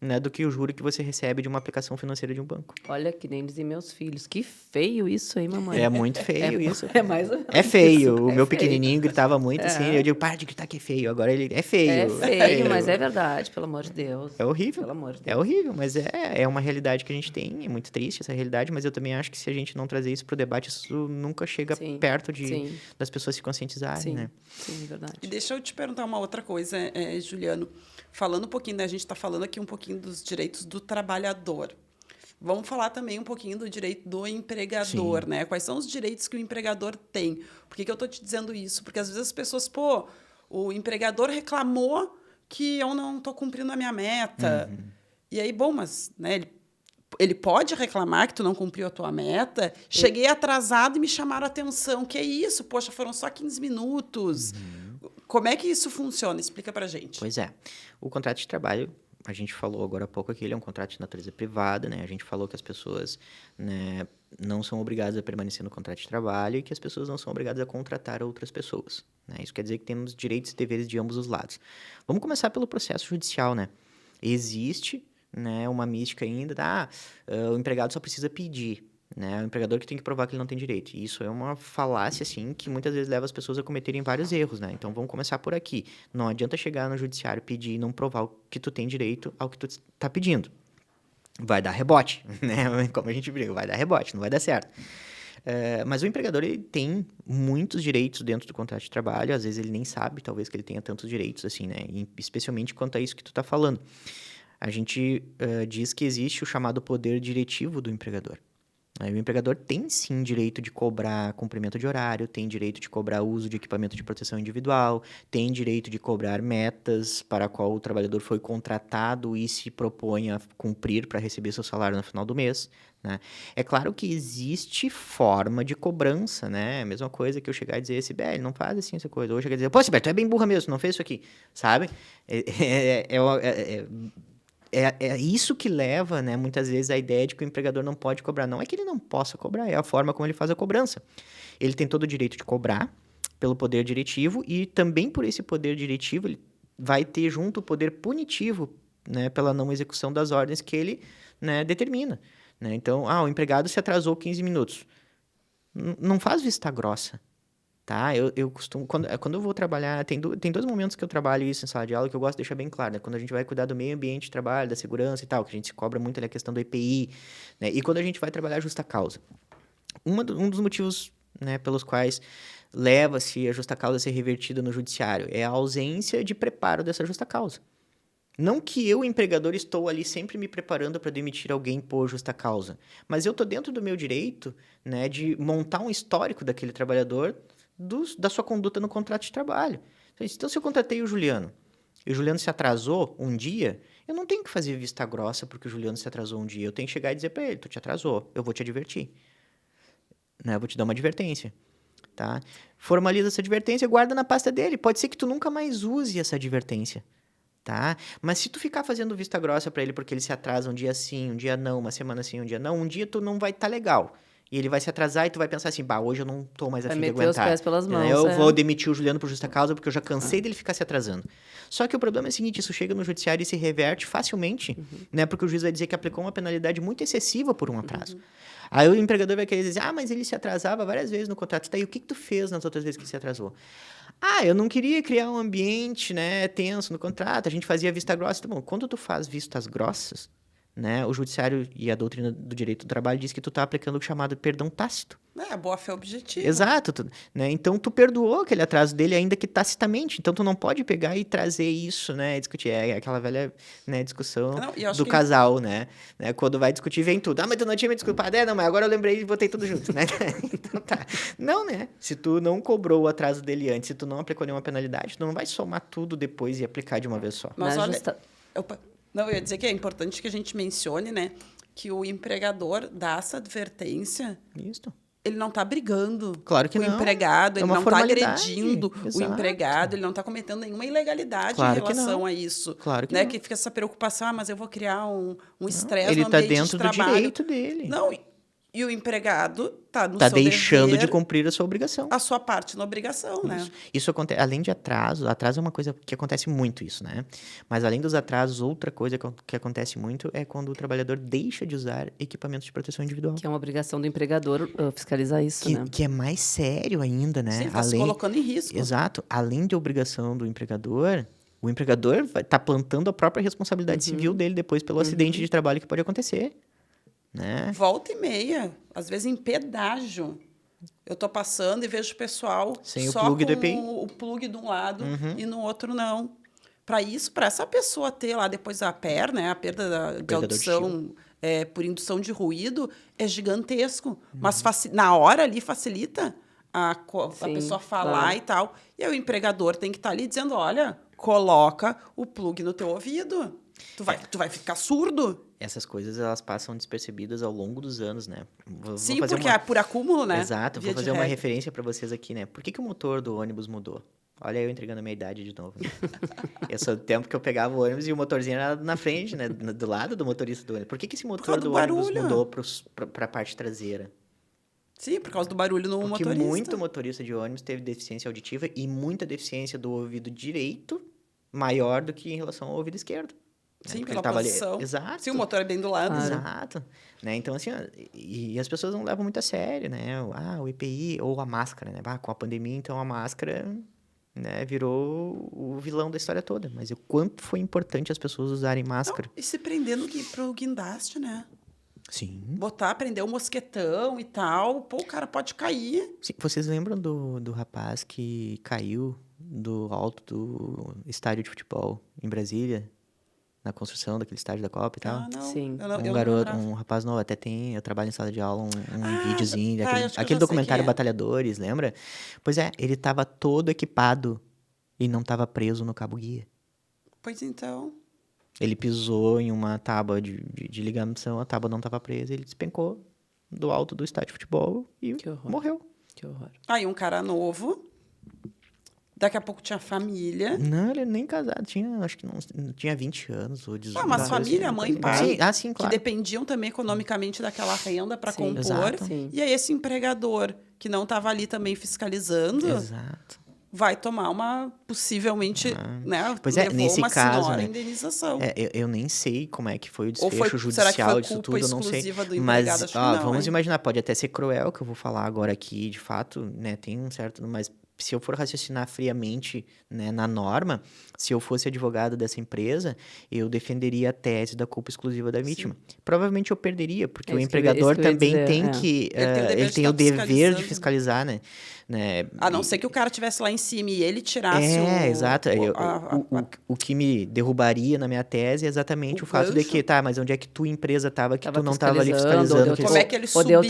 né, do que o juro que você recebe de uma aplicação financeira de um banco. Olha, que nem dizem meus filhos. Que feio isso, hein, mamãe? É muito feio isso. É mais ou menos É feio. isso. O É meu feio. pequenininho gritava muito assim. Eu digo, para de gritar que é feio. Agora ele é feio. É feio, mas é verdade, pelo amor de Deus. É horrível. Pelo amor de É Deus. horrível, mas é uma realidade que a gente tem. É muito triste essa realidade, mas eu também acho que se a gente não trazer isso pro debate, isso nunca chega Sim, perto sim. das pessoas se conscientizarem, Sim, né? sim, é verdade. E deixa eu te perguntar uma outra coisa, Juliano. Falando um pouquinho, né, a gente está falando aqui um pouquinho dos direitos do trabalhador. Vamos falar também um pouquinho do direito do empregador, Sim. né? Quais são os direitos que o empregador tem? Por que eu estou te dizendo isso? Porque às vezes as pessoas, pô, o empregador reclamou que eu não estou cumprindo a minha meta. E aí, bom, mas né, ele pode reclamar que tu não cumpriu a tua meta. Cheguei atrasado e me chamaram a atenção. Que é isso? Poxa, foram só 15 minutos. Como é que isso funciona? Explica pra gente. Pois é. O contrato de trabalho, a gente falou agora há pouco que ele é um contrato de natureza privada, né? A gente falou que as pessoas, né, não são obrigadas a permanecer no contrato de trabalho e que as pessoas não são obrigadas a contratar outras pessoas, né? Isso quer dizer que temos direitos e deveres de ambos os lados. Vamos começar pelo processo judicial, né? Existe, né, uma mística ainda, o empregado só precisa pedir, né? O empregador que tem que provar que ele não tem direito. E isso é uma falácia, assim, que muitas vezes leva as pessoas a cometerem vários erros, né? Então, vamos começar por aqui. Não adianta chegar no judiciário, pedir e não provar que tu tem direito ao que tu tá pedindo. Vai dar rebote, né? Como a gente briga, vai dar rebote, não vai dar certo. Mas o empregador, ele tem muitos direitos dentro do contrato de trabalho. Às vezes, ele nem sabe, talvez, que ele tenha tantos direitos, assim, né? E, especialmente quanto a isso que tu tá falando. A gente diz que existe o chamado poder diretivo do empregador. O empregador tem, sim, direito de cobrar cumprimento de horário, tem direito de cobrar uso de equipamento de proteção individual, tem direito de cobrar metas para a qual o trabalhador foi contratado e se propõe a cumprir para receber seu salário no final do mês, né? É claro que existe forma de cobrança, né? A mesma coisa que eu chegar e dizer, Sibeli, não faz assim essa coisa. Ou eu chegar e dizer, pô, Sibeli, tu é bem burra mesmo, tu não fez isso aqui, sabe? É isso que leva, né, muitas vezes, a ideia de que o empregador não pode cobrar. Não é que ele não possa cobrar, é a forma como ele faz a cobrança. Ele tem todo o direito de cobrar pelo poder diretivo e também por esse poder diretivo ele vai ter junto o poder punitivo, né, pela não execução das ordens que ele, né, determina, né? Então, o empregado se atrasou 15 minutos. Não faz vista grossa. Tá? Eu costumo... Quando eu vou trabalhar... Tem dois momentos que eu trabalho isso em sala de aula que eu gosto de deixar bem claro, né? Quando a gente vai cuidar do meio ambiente de trabalho, da segurança e tal, que a gente se cobra muito ali a questão do EPI, né? E quando a gente vai trabalhar justa causa. Um dos motivos, né, pelos quais leva-se a justa causa a ser revertida no judiciário é a ausência de preparo dessa justa causa. Não que eu, empregador, estou ali sempre me preparando para demitir alguém por justa causa, mas eu estou dentro do meu direito, né, de montar um histórico daquele trabalhador da sua conduta no contrato de trabalho. Então, se eu contratei o Juliano e o Juliano se atrasou um dia, eu não tenho que fazer vista grossa porque o Juliano se atrasou um dia. Eu tenho que chegar e dizer para ele, tu te atrasou, eu vou te advertir. Né? Eu vou te dar uma advertência. Tá? Formaliza essa advertência e guarda na pasta dele. Pode ser que tu nunca mais use essa advertência. Tá? Mas se tu ficar fazendo vista grossa para ele porque ele se atrasa um dia sim, um dia não, uma semana sim, um dia não, um dia tu não vai estar legal. E ele vai se atrasar e tu vai pensar assim, hoje eu não tô mais a fim de aguentar. Vai meter os pés pelas mãos. Eu vou demitir o Juliano por justa causa porque eu já cansei dele ficar se atrasando. Só que o problema é o seguinte, isso chega no judiciário e se reverte facilmente, né? Porque o juiz vai dizer que aplicou uma penalidade muito excessiva por um atraso. Aí o empregador vai querer dizer, mas ele se atrasava várias vezes no contrato. Tá, e o que tu fez nas outras vezes que ele se atrasou? Eu não queria criar um ambiente, né, tenso no contrato, a gente fazia vista grossa. Tá bom, quando tu faz vistas grossas, né, o judiciário e a doutrina do direito do trabalho diz que tu tá aplicando o chamado perdão tácito. Boa-fé objetiva. Exato. Né? Então, tu perdoou aquele atraso dele, ainda que tacitamente. Então, tu não pode pegar e trazer isso, né? Discutir. É aquela velha, né, discussão do casal, né? Quando vai discutir, vem tudo. Mas tu não tinha me desculpado. Não, mas agora eu lembrei e botei tudo junto, né? Então, tá. Não, né? Se tu não cobrou o atraso dele antes, se tu não aplicou nenhuma penalidade, tu não vai somar tudo depois e aplicar de uma vez só. Mas olha... Não, eu ia dizer que é importante que a gente mencione, né? Que o empregador dá essa advertência... Isso. Ele não está brigando claro que com o empregado, ele não está agredindo o empregado, ele não está cometendo nenhuma ilegalidade em relação a isso. Claro que né? não. Que fica essa preocupação, mas eu vou criar um estresse no ambiente de trabalho. Ele está dentro do direito dele. Não, E o empregado está no Tá seu deixando de dever, cumprir a sua obrigação. a sua parte na obrigação, né? Isso acontece, além de atraso é uma coisa que acontece muito isso, né? Mas além dos atrasos, outra coisa que acontece muito é quando o trabalhador deixa de usar equipamentos de proteção individual. Que é uma obrigação do empregador fiscalizar isso, né? Que é mais sério ainda, né? Sim, está se colocando em risco. Exato. Além de obrigação do empregador, o empregador vai estar plantando a própria responsabilidade civil dele depois pelo acidente de trabalho que pode acontecer. Né? Volta e meia, às vezes em pedágio. Eu tô passando e vejo o pessoal sem só o plug com do EPI. o plug de um lado e no outro não. Para essa pessoa ter lá depois a PER, né, a perda de audição por indução de ruído, é gigantesco. Mas na hora ali facilita a pessoa falar e tal. E aí o empregador tem que estar ali dizendo, olha, coloca o plug no teu ouvido. Tu vai ficar surdo. Essas coisas, elas passam despercebidas ao longo dos anos, né? Sim, porque é por acúmulo, né? Exato. Vou fazer uma referência para vocês aqui, né? Por que o motor do ônibus mudou? Olha eu entregando a minha idade de novo. Né? Eu sou do tempo que eu pegava o ônibus e o motorzinho era na frente, né? Do lado do motorista do ônibus. Por que esse motor do ônibus mudou para a parte traseira? Sim, por causa do barulho no motorista. Porque muito motorista de ônibus teve deficiência auditiva e muita deficiência do ouvido direito maior do que em relação ao ouvido esquerdo. Sim, pela posição. Exato. Sim, o motor é bem do lado. Exato. Né? Então, assim, e as pessoas não levam muito a sério, né? O EPI ou a máscara, né? Com a pandemia, então, a máscara, né, virou o vilão da história toda. Mas o quanto foi importante as pessoas usarem máscara. Não, e se prendendo pro guindaste, né? Sim. Prender o mosquetão e tal. Pô, o cara pode cair. Sim. Vocês lembram do rapaz que caiu do alto do estádio de futebol em Brasília? Na construção daquele estádio da Copa e tal. Ah, não. Sim. Um garoto, um rapaz novo, até tem, eu trabalho em sala de aula, um videozinho, aquele documentário Batalhadores, lembra? Pois é, ele estava todo equipado e não estava preso no cabo guia. Pois então. Ele pisou em uma tábua de ligação, a tábua não estava presa, ele despencou do alto do estádio de futebol e morreu. Que horror. Aí um cara novo... Daqui a pouco tinha família. Não, ele nem casado. Acho que não tinha 20 anos ou 18 anos. Mas família, mãe, pai. Sim, claro. Que dependiam também economicamente daquela renda para compor. Exato. E aí esse empregador, que não estava ali também fiscalizando, vai tomar possivelmente, né? Pois é, nesse caso, né? Indenização. Eu nem sei como é que foi o desfecho judicial disso tudo, eu não sei. Mas vamos imaginar, pode até ser cruel, que eu vou falar agora aqui, de fato, né? Tem um certo... Mas se eu for raciocinar friamente, né, na norma, se eu fosse advogado dessa empresa, eu defenderia a tese da culpa exclusiva da vítima. Sim. Provavelmente eu perderia, porque o empregador também tem que... ele tem o dever de fiscalizar, né? A não ser que o cara estivesse lá em cima e ele tirasse exato. O que me derrubaria na minha tese é exatamente o fato de que, mas onde é que tu, empresa, estava que tu não estava ali fiscalizando? Como é que ele subiu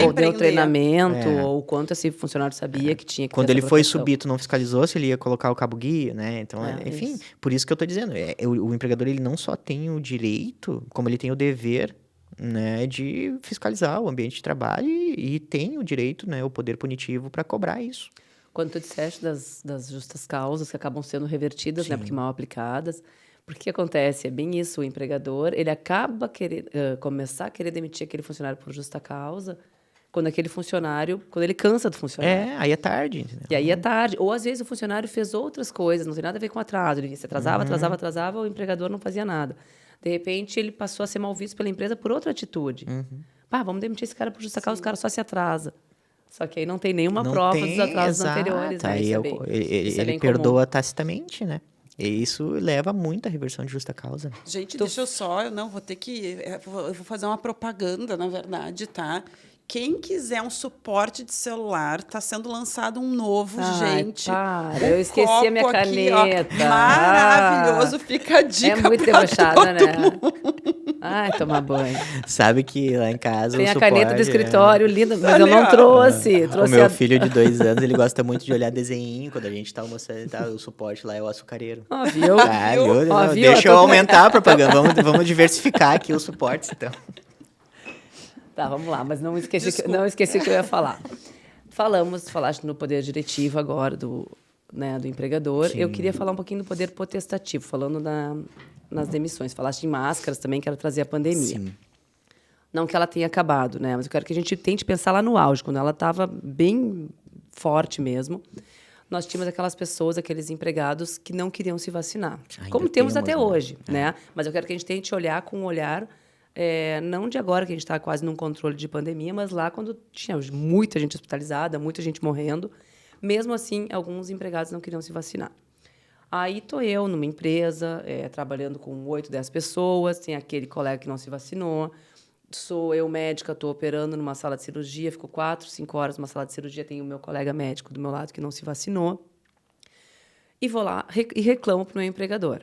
ou deu treinamento, ou quanto esse funcionário sabia que tinha que quando ele foi subir, tu não fiscalizou se ele ia colocar o cabo guia, né? Então, enfim, isso. Por isso que eu tô dizendo, o empregador, ele não só tem o direito, como ele tem o dever, né, de fiscalizar o ambiente de trabalho e tem o direito, né, o poder punitivo para cobrar isso. Quando tu disseste das justas causas que acabam sendo revertidas, né, porque mal aplicadas, porque que acontece? É bem isso, o empregador, ele acaba começar a querer demitir aquele funcionário por justa causa, quando ele cansa do funcionário. Aí é tarde. Entendeu? E aí é tarde. Ou, às vezes, o funcionário fez outras coisas, não tem nada a ver com atraso. Ele se atrasava, o empregador não fazia nada. De repente, ele passou a ser mal visto pela empresa por outra atitude. Vamos demitir esse cara por justa causa, o cara só se atrasa. Só que aí não tem nenhuma prova dos atrasos anteriores. Né? Aí ele perdoa tacitamente, né? E isso leva muito à reversão de justa causa. Gente, deixa eu só... Eu vou fazer uma propaganda, na verdade, tá? Quem quiser um suporte de celular, está sendo lançado um novo, gente. Eu esqueci a minha caneta. Aqui, maravilhoso, fica a dica. É muito debochada, né? Ai, tomar banho. Sabe que lá em casa tem a caneta do escritório linda, mas eu não trouxe. O meu filho de 2 anos, ele gosta muito de olhar desenho quando a gente está almoçando e tal. O suporte lá é o açucareiro. Viu? Viu? Deixa eu aumentar a propaganda. Vamos diversificar aqui os suportes, então. Tá, vamos lá, mas não esqueci o que eu ia falar. Falaste no poder diretivo agora do empregador. Sim. Eu queria falar um pouquinho do poder potestativo, falando nas demissões. Falaste em máscaras também, quero trazer a pandemia. Sim. Não que ela tenha acabado, né? Mas eu quero que a gente tente pensar lá no auge, quando ela estava bem forte mesmo. Nós tínhamos aquelas pessoas, aqueles empregados que não queriam se vacinar. Ainda Como temos até né? hoje, né? Mas eu quero que a gente tente olhar com um olhar, não de agora, que a gente está quase num controle de pandemia, mas lá quando tinha muita gente hospitalizada, muita gente morrendo. Mesmo assim, alguns empregados não queriam se vacinar. Aí estou eu numa empresa, trabalhando com 8, 10 pessoas, tem aquele colega que não se vacinou. Sou eu médica, estou operando numa sala de cirurgia, fico 4, 5 horas numa sala de cirurgia, tenho o meu colega médico do meu lado que não se vacinou. E vou lá e reclamo para o meu empregador.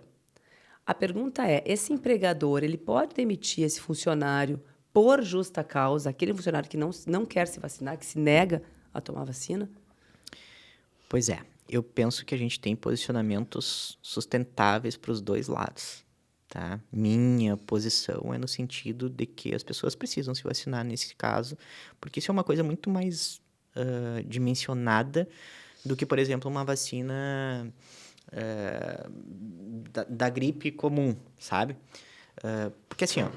A pergunta é, esse empregador, ele pode demitir esse funcionário por justa causa, aquele funcionário que não quer se vacinar, que se nega a tomar vacina? Pois é, eu penso que a gente tem posicionamentos sustentáveis para os dois lados. Tá? Minha posição é no sentido de que as pessoas precisam se vacinar nesse caso, porque isso é uma coisa muito mais dimensionada do que, por exemplo, uma vacina da gripe comum, sabe? Porque assim, ó,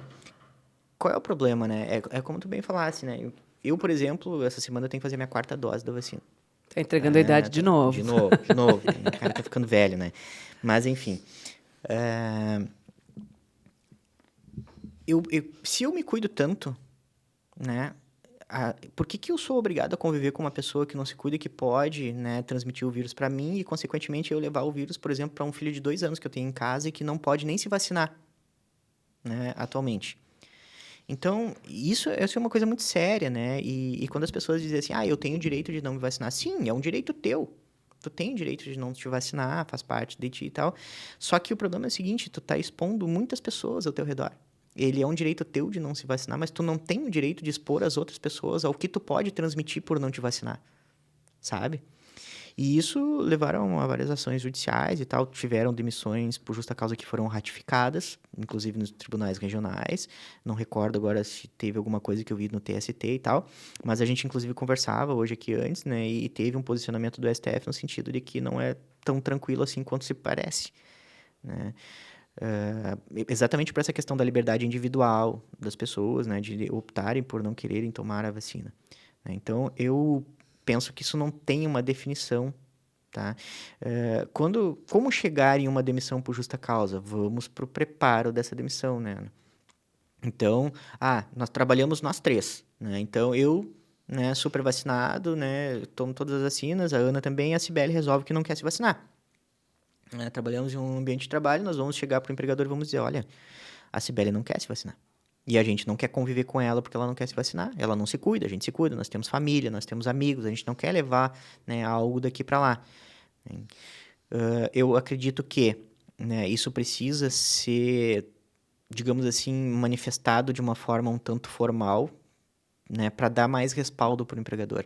qual é o problema, né? É como tu bem falasse, né? Eu, por exemplo, essa semana eu tenho que fazer minha 4ª dose da vacina. Tá entregando a idade de novo. De novo. O cara tá ficando velho, né? Mas, enfim... se eu me cuido tanto, né? Por que eu sou obrigado a conviver com uma pessoa que não se cuida e que pode, né, transmitir o vírus para mim e, consequentemente, eu levar o vírus, por exemplo, para um filho de 2 anos que eu tenho em casa e que não pode nem se vacinar, né, atualmente? Então, isso é uma coisa muito séria, né? E quando as pessoas dizem assim, eu tenho o direito de não me vacinar. Sim, é um direito teu. Tu tem o direito de não te vacinar, faz parte de ti e tal. Só que o problema é o seguinte, tu tá expondo muitas pessoas ao teu redor. Ele é um direito teu de não se vacinar, mas tu não tem o direito de expor as outras pessoas ao que tu pode transmitir por não te vacinar, sabe? E isso levaram a várias ações judiciais e tal, tiveram demissões por justa causa que foram ratificadas, inclusive nos tribunais regionais. Não recordo agora se teve alguma coisa que eu vi no TST e tal, mas a gente inclusive conversava hoje aqui antes, né, e teve um posicionamento do STF no sentido de que não é tão tranquilo assim quanto se parece, né? Exatamente por essa questão da liberdade individual das pessoas, né, de optarem por não quererem tomar a vacina, né? Então, eu penso que isso não tem uma definição, tá? Como chegar em uma demissão por justa causa? Vamos para o preparo dessa demissão, né? Então, nós trabalhamos nós 3, né? Então, eu, né, super vacinado, né, tomo todas as vacinas, a Ana também, e a Cibele resolve que não quer se vacinar. Trabalhamos em um ambiente de trabalho, nós vamos chegar para o empregador e vamos dizer, olha, a Cibele não quer se vacinar. E a gente não quer conviver com ela porque ela não quer se vacinar. Ela não se cuida, a gente se cuida, nós temos família, nós temos amigos, a gente não quer levar, né, algo daqui para lá. Eu acredito que, né, isso precisa ser, digamos assim, manifestado de uma forma um tanto formal, né, para dar mais respaldo para o empregador.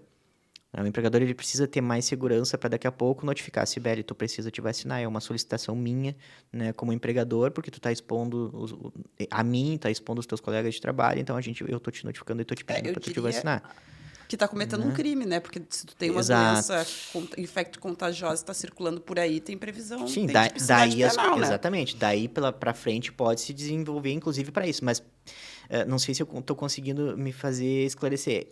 O empregador ele precisa ter mais segurança para daqui a pouco notificar, Cibele, tu precisa te vacinar, é uma solicitação minha, né, como empregador, porque tu está expondo a mim, está expondo os teus colegas de trabalho, então eu tô te notificando e tô te pedindo para tu te vacinar. Que está cometendo um crime, né? Porque se tu tem uma doença infecto-contagiosa, está circulando por aí, tem previsão. Sim, tem daí penal, né? exatamente. Daí para frente pode se desenvolver, inclusive, para isso. Mas não sei se eu estou conseguindo me fazer esclarecer.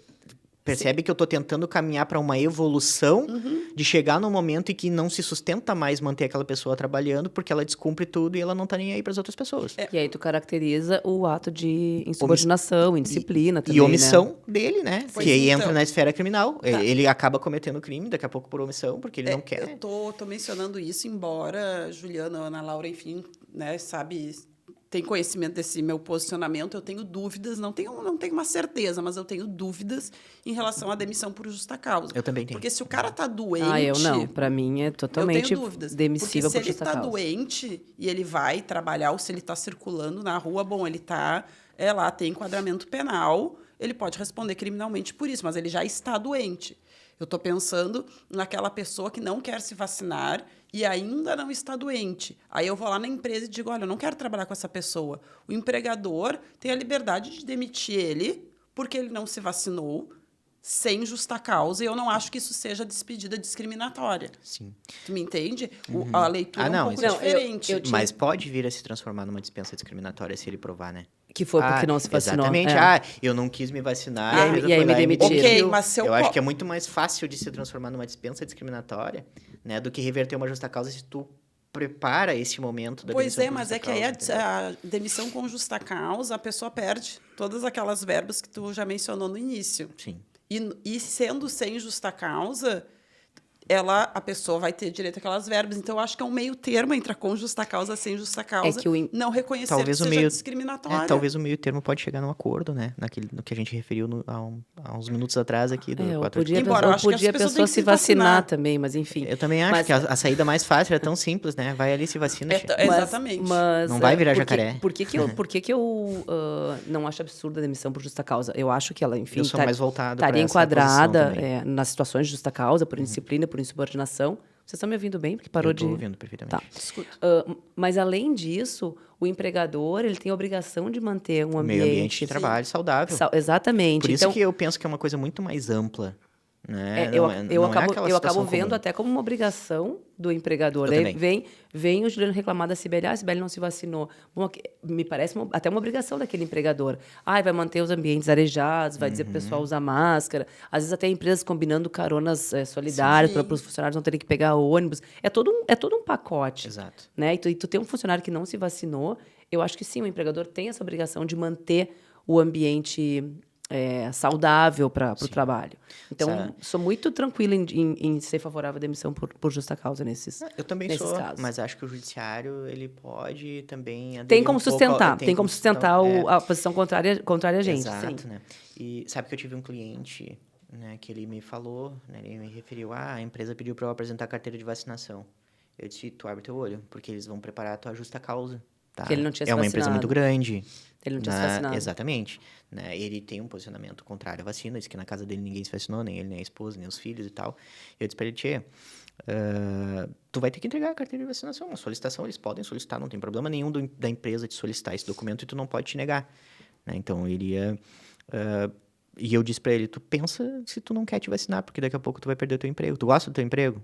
Percebe que eu estou tentando caminhar para uma evolução de chegar num momento em que não se sustenta mais manter aquela pessoa trabalhando porque ela descumpre tudo e ela não está nem aí para as outras pessoas. E aí tu caracteriza o ato de insubordinação, indisciplina também, e omissão dele, né? Pois que aí então. entra na esfera criminal. Tá. Ele acaba cometendo crime, daqui a pouco por omissão, porque ele não quer. Eu tô mencionando isso, embora Juliana, Ana Laura, enfim, né, sabe... tem conhecimento desse meu posicionamento, eu tenho dúvidas, não tenho uma certeza, mas eu tenho dúvidas em relação à demissão por justa causa. Eu também tenho. Porque se o cara tá doente... eu não. Para mim é totalmente demissível por justa causa. Porque se ele tá doente e ele vai trabalhar, ou se ele tá circulando na rua, bom, ele tá... lá tem enquadramento penal, ele pode responder criminalmente por isso, mas ele já está doente. Eu estou pensando naquela pessoa que não quer se vacinar e ainda não está doente. Aí eu vou lá na empresa e digo, olha, eu não quero trabalhar com essa pessoa. O empregador tem a liberdade de demitir ele porque ele não se vacinou sem justa causa, e eu não acho que isso seja despedida discriminatória. Sim. Tu me entende? A leitura é um pouco diferente. Mas pode vir a se transformar numa dispensa discriminatória se ele provar, né? Que foi porque não se vacinou. Exatamente. É. Eu não quis me vacinar. E aí- a empresa e aí foi me lá e demitiram. Ok, demitiu. mas se eu Eu acho co- que é muito mais fácil de se transformar numa dispensa discriminatória, né, do que reverter uma justa causa se tu prepara esse momento da Pois demissão é, por mas justa é que aí causa, entendeu? a demissão com justa causa, a pessoa perde todas aquelas verbas que tu já mencionou no início. Sim. E sendo sem justa causa, a pessoa vai ter direito àquelas verbas. Então, eu acho que é um meio termo entre a com justa causa e sem justa causa. que o não reconhecer Talvez que o seja meio- discriminatória. Talvez o meio termo pode chegar num acordo, né? No que a gente referiu há uns minutos atrás aqui. Ou quatro podia, Embora eu acho que as podia a pessoas pessoa têm que se se vacinar vacinar. também, mas enfim. Eu também acho Mas- que a saída mais fácil é tão simples, né? Vai ali e se vacina. tia. Exatamente. Mas, Não vai virar por que- jacaré. Por que que eu não acho absurda a demissão por justa causa? Eu acho que ela, enfim, Eu sou mais voltado pra estaria essa posição enquadrada também. nas situações de justa causa, por indisciplina, por insubordinação. Vocês estão me ouvindo bem? Porque parou Eu tô de... ouvindo perfeitamente. Tá. Escuta. Mas, além disso, o empregador ele tem a obrigação de manter um O meio ambiente de ambiente... trabalho saudável. Exatamente. Por isso Então, que eu penso que é uma coisa muito mais ampla. Né? eu Não é acabo, aquela eu acabo situação vendo comum. até como uma obrigação do empregador. Eu Daí também. vem o Juliano reclamar da Sibeli. A Sibeli não se vacinou. Bom, me parece até uma obrigação daquele empregador. Vai manter os ambientes arejados, vai dizer para o Uhum. pessoal usar máscara. Às vezes até empresas combinando caronas solidárias Sim. para os funcionários não terem que pegar ônibus. É todo um pacote. Exato. Né? E tu tem um funcionário que não se vacinou, eu acho que sim, o empregador tem essa obrigação de manter o ambiente saudável para o trabalho. Então, Sabe? sou muito tranquila em ser favorável à demissão por justa causa nesses Eu também nesses sou, casos. mas acho que o judiciário ele pode também Tem aderir como um pouco sustentar, ao- tem como sustentar é. a posição contrária a gente, Exato, sim. né? E sabe que eu tive um cliente, né, que ele me falou, né, ele me referiu, a empresa pediu para eu apresentar a carteira de vacinação. Eu disse, tu abre teu olho, porque eles vão preparar a tua justa causa. Tá? Que ele não tinha se É uma empresa vacinado. muito grande. Ele não tinha se né? vacinado. Exatamente. Né? Ele tem um posicionamento contrário à vacina, disse que na casa dele ninguém se vacinou, nem ele, nem a esposa, nem os filhos e tal. Eu disse para ele, tchê, tu vai ter que entregar a carteira de vacinação, uma solicitação, eles podem solicitar, não tem problema nenhum da empresa de solicitar esse documento e tu não pode te negar. Né? Então, ele ia... e eu disse para ele, tu pensa se tu não quer te vacinar, porque daqui a pouco tu vai perder o teu emprego. Tu gosta do teu emprego?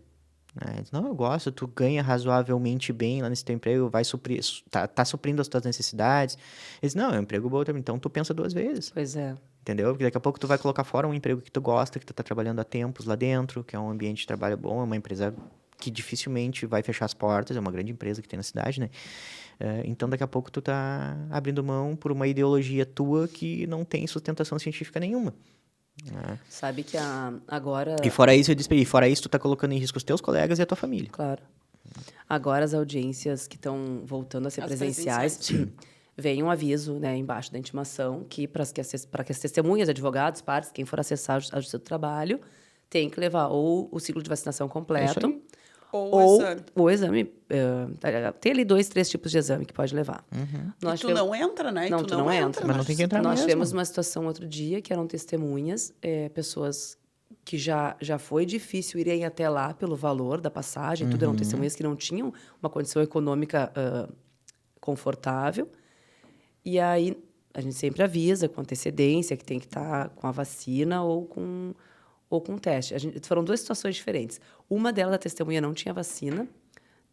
Ele disse, não, eu gosto, tu ganha razoavelmente bem lá nesse teu emprego, vai suprir, tá suprindo as tuas necessidades. Ele disse, não, é um emprego bom também, então tu pensa duas vezes. Pois é. Entendeu? Porque daqui a pouco tu vai colocar fora um emprego que tu gosta, que tu tá trabalhando há tempos lá dentro, que é um ambiente de trabalho bom, é uma empresa que dificilmente vai fechar as portas, é uma grande empresa que tem na cidade, né? Então, daqui a pouco tu tá abrindo mão por uma ideologia tua que não tem sustentação científica nenhuma. Sabe que agora... E fora isso, eu disse pra ele, fora isso, tu tá colocando em risco os teus colegas e a tua família. Claro. Agora as audiências que estão voltando a ser As presenciais, vem um aviso, né, embaixo da intimação que para que as testemunhas, advogados, partes, quem for acessar a Justiça do Trabalho, tem que levar ou o ciclo de vacinação completo, aí. Ou exame. o exame. Tem ali 2, 3 tipos de exame que pode levar. E tu não entra, né? E Não, tu não entra. Mas não tem que entrar Nós mesmo. tivemos uma situação outro dia que eram testemunhas, pessoas que já foi difícil irem até lá pelo valor da passagem, tudo eram testemunhas que não tinham uma condição econômica confortável. E aí a gente sempre avisa com antecedência que tem que estar com a vacina ou com teste. Foram 2 situações diferentes. Uma delas, a testemunha não tinha vacina.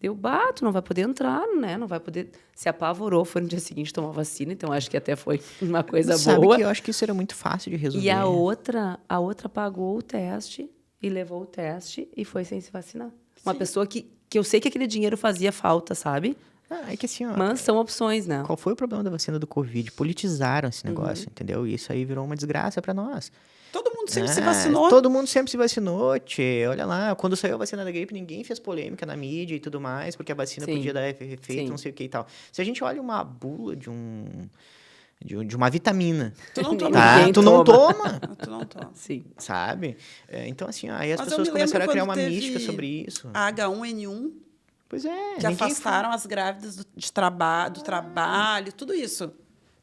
Deu, tu não vai poder entrar, né? Não vai poder... Se apavorou, foi no dia seguinte tomar vacina. Então, acho que até foi uma coisa Sabe boa. que eu acho que isso era muito fácil de resolver. E a outra pagou o teste e levou o teste e foi sem se vacinar. Uma Sim. pessoa que eu sei que aquele dinheiro fazia falta, sabe? É que assim, ó, Mas são opções, né? qual foi o problema da vacina do Covid? Politizaram esse negócio, entendeu? E isso aí virou uma desgraça pra nós. Todo mundo sempre se vacinou. Todo mundo sempre se vacinou, tchê. Olha lá, quando saiu a vacina da gripe, ninguém fez polêmica na mídia e tudo mais, porque a vacina Sim. podia dar efeito, Sim. não sei o que e tal. Se a gente olha uma bula de uma vitamina, Tu não toma. tá? Ninguém Tu não toma. toma, Tu não toma. Sim. sabe? Então, assim, aí as Mas eu pessoas me lembro começaram a criar quando uma teve mística sobre isso. A H1N1, Pois é. que ninguém afastaram as grávidas do trabalho, tudo isso.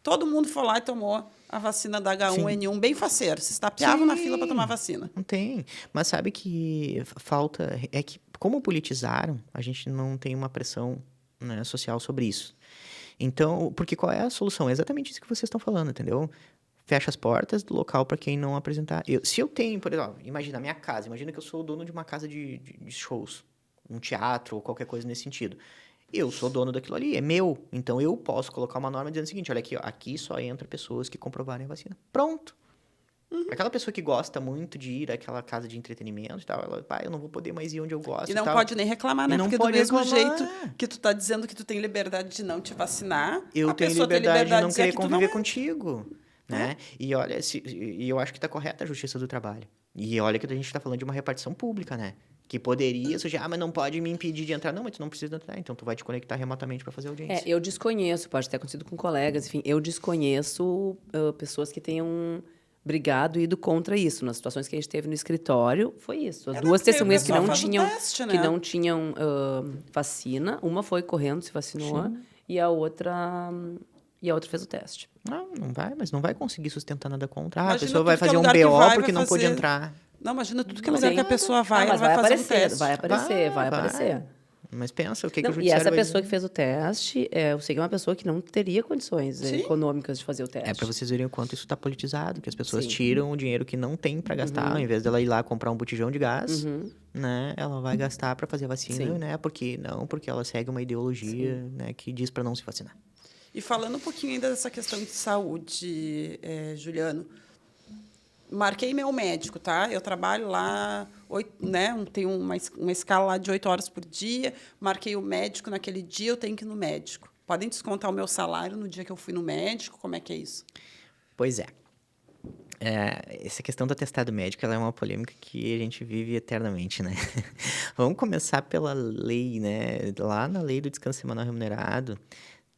Todo mundo foi lá e tomou a vacina da H1N1 bem faceiro. Se estapeavam na fila para tomar vacina. Não tem. Mas sabe que falta... É que, como politizaram, a gente não tem uma pressão, né, social sobre isso. Então, porque qual é a solução? É exatamente isso que vocês estão falando, entendeu? Fecha as portas do local para quem não apresentar. Se eu tenho, por exemplo, imagina a minha casa. Imagina que eu sou o dono de uma casa de shows, um teatro ou qualquer coisa nesse sentido. Eu sou dono daquilo ali, é meu. Então, eu posso colocar uma norma dizendo o seguinte, olha aqui, ó, aqui só entra pessoas que comprovarem a vacina. Pronto. Aquela pessoa que gosta muito de ir àquela casa de entretenimento e tal, ela, eu não vou poder mais ir onde eu gosto E não tal. pode nem reclamar, né? E não Porque do pode mesmo reclamar. jeito que tu tá dizendo que tu tem liberdade de não te vacinar, Eu a tenho pessoa tem liberdade de não dizer querer que tu conviver não é. contigo, né? E olha, e eu acho que tá correta a Justiça do Trabalho. E olha que a gente tá falando de uma repartição pública, né? Que poderia sugerir, mas não pode me impedir de entrar. Não, mas tu não precisa entrar, então tu vai te conectar remotamente para fazer audiência. Eu desconheço, pode ter acontecido com colegas, enfim, eu desconheço pessoas que tenham brigado e ido contra isso. Nas situações que a gente teve no escritório, foi isso. As duas porque a testemunhas que pessoa não faz o tinham, teste, né? que não tinham vacina, uma foi correndo, se vacinou, e a outra fez o teste. Não vai, mas não vai conseguir sustentar nada contra. Imagina A pessoa tudo vai que é fazer um lugar que BO vai porque não pôde fazer. entrar. Não, imagina tudo que é lugar Sim. que a pessoa vai, mas ela vai fazer aparecer, um teste. vai aparecer. Mas pensa, o que, Não, que o e judiciário essa vai pessoa dizer? que fez o teste, eu sei que é uma pessoa que não teria condições Sim. econômicas de fazer o teste. É para vocês verem o quanto isso está politizado, que as pessoas Sim. tiram o dinheiro que não tem para gastar, ao invés dela ir lá comprar um botijão de gás, né? Ela vai gastar para fazer a vacina, Sim. né? Porque ela segue uma ideologia, né, que diz para não se vacinar. E falando um pouquinho ainda dessa questão de saúde, Juliano, marquei meu médico, tá? Eu trabalho lá, tenho uma escala lá de 8 horas por dia, marquei o médico naquele dia, eu tenho que ir no médico. Podem descontar o meu salário no dia que eu fui no médico? Como é que é isso? Pois é. Essa questão do atestado médico ela é uma polêmica que a gente vive eternamente, né? Vamos começar pela lei, né? Lá na lei do descanso semanal remunerado,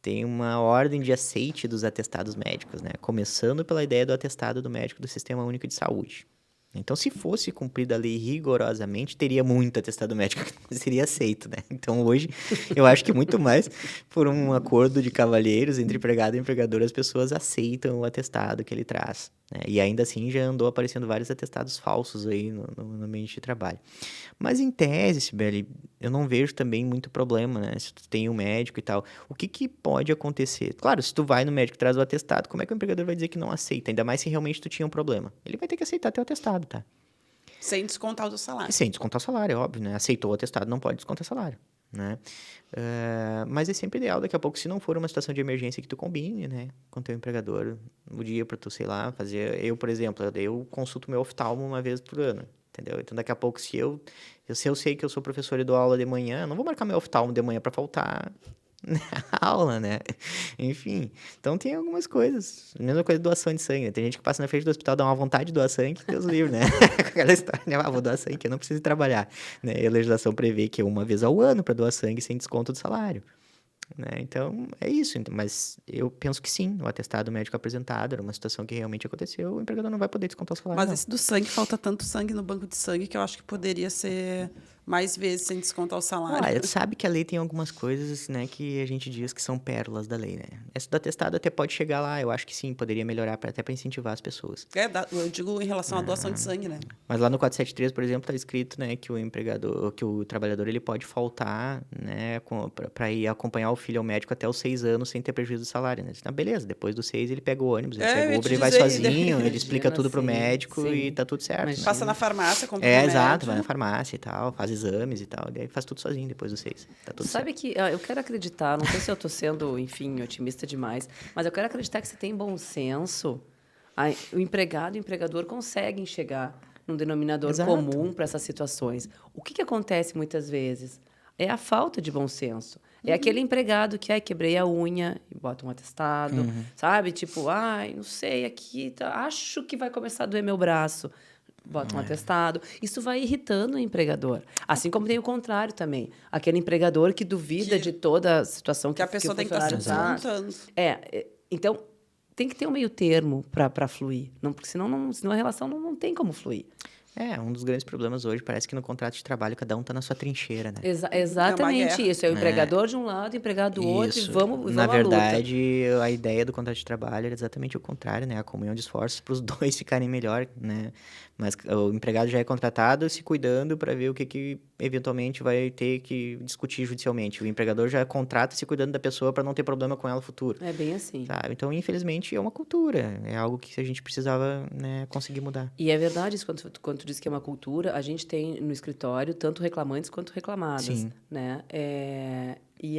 tem uma ordem de aceite dos atestados médicos, né? Começando pela ideia do atestado do médico do Sistema Único de Saúde. Então, se fosse cumprida a lei rigorosamente, teria muito atestado médico que não seria aceito, né? Então, hoje, eu acho que muito mais por um acordo de cavalheiros entre empregado e empregador, as pessoas aceitam o atestado que ele traz, né? E ainda assim, já andou aparecendo vários atestados falsos aí no ambiente de trabalho. Mas, em tese, Sibeli, eu não vejo também muito problema, né? Se tu tem um médico e tal. O que pode acontecer? Claro, se tu vai no médico e traz o atestado, como é que o empregador vai dizer que não aceita? Ainda mais se realmente tu tinha um problema. Ele vai ter que aceitar teu atestado, tá? Sem descontar o do salário. E sem descontar salário, é óbvio, né? Aceitou o atestado, não pode descontar salário, né? Mas é sempre ideal, daqui a pouco, se não for uma situação de emergência que tu combine, né? Com teu empregador, o dia pra tu, sei lá, fazer... Eu, por exemplo, eu consulto meu oftalmo uma vez por ano, entendeu? Então, daqui a pouco, se eu sei que eu sou professor e dou aula de manhã, eu não vou marcar meu oftalmo de manhã pra faltar a aula, né? Enfim, então tem algumas coisas. Mesma coisa de doação de sangue, né? Tem gente que passa na frente do hospital, dá uma vontade de doar sangue, Deus livre, né? Aquela história, né? Vou doar sangue, eu não preciso trabalhar, né? E a legislação prevê que é uma vez ao ano para doar sangue sem desconto do salário, né? Então, é isso. Mas eu penso que sim, o atestado médico apresentado era uma situação que realmente aconteceu, o empregador não vai poder descontar o salário, Mas não. esse do sangue, falta tanto sangue no banco de sangue que eu acho que poderia ser mais vezes sem descontar o salário. Tu sabe que a lei tem algumas coisas, né, que a gente diz que são pérolas da lei, né? Essa do atestado até pode chegar lá, eu acho que sim, poderia melhorar até para incentivar as pessoas. Eu digo em relação à doação de sangue, né? Mas lá no 473, por exemplo, está escrito, né, que o trabalhador ele pode faltar, né, para ir acompanhar o filho ao médico até os 6 anos sem ter prejuízo do salário, né? Então, beleza, depois dos 6 ele pega o ônibus, ele pega o Uber, ele vai sozinho, ele explica tudo pro médico e tá tudo certo. Imagina. Passa na farmácia, compra Exato, vai na farmácia e tal, faz exames e tal, daí faz tudo sozinho depois dos 6. Tá tudo Sabe certo. que eu quero acreditar, não sei se eu estou sendo, enfim, otimista demais, mas eu quero acreditar que você tem bom senso. O empregado e o empregador conseguem chegar num denominador Exato. comum para essas situações. O que acontece muitas vezes? É a falta de bom senso. É aquele empregado que, quebrei a unha e bota um atestado, sabe? Tipo, não sei, aqui, acho que vai começar a doer meu braço. Bota um atestado. Isso vai irritando o empregador. Assim como tem o contrário também. Aquele empregador que duvida de toda a situação Que a pessoa o tem que estar se funcionário tá. desmontando. Então, tem que ter um meio termo para fluir. Porque senão a relação não tem como fluir. Um dos grandes problemas hoje, parece que no contrato de trabalho cada um tá na sua trincheira, né? Exatamente guerra. isso. É o empregador de um lado, o empregado do outro, e vamos Na à luta. verdade, a ideia do contrato de trabalho era exatamente o contrário, né? A comunhão de esforços para os dois ficarem melhor, né? Mas o empregado já é contratado se cuidando para ver o que eventualmente vai ter que discutir judicialmente. O empregador já contrata se cuidando da pessoa para não ter problema com ela no futuro. É bem assim. Sabe? Então, infelizmente, é uma cultura. É algo que a gente precisava, né, conseguir mudar. E é verdade isso, quando tu disse que é uma cultura, a gente tem no escritório tanto reclamantes quanto reclamadas, Sim. né? E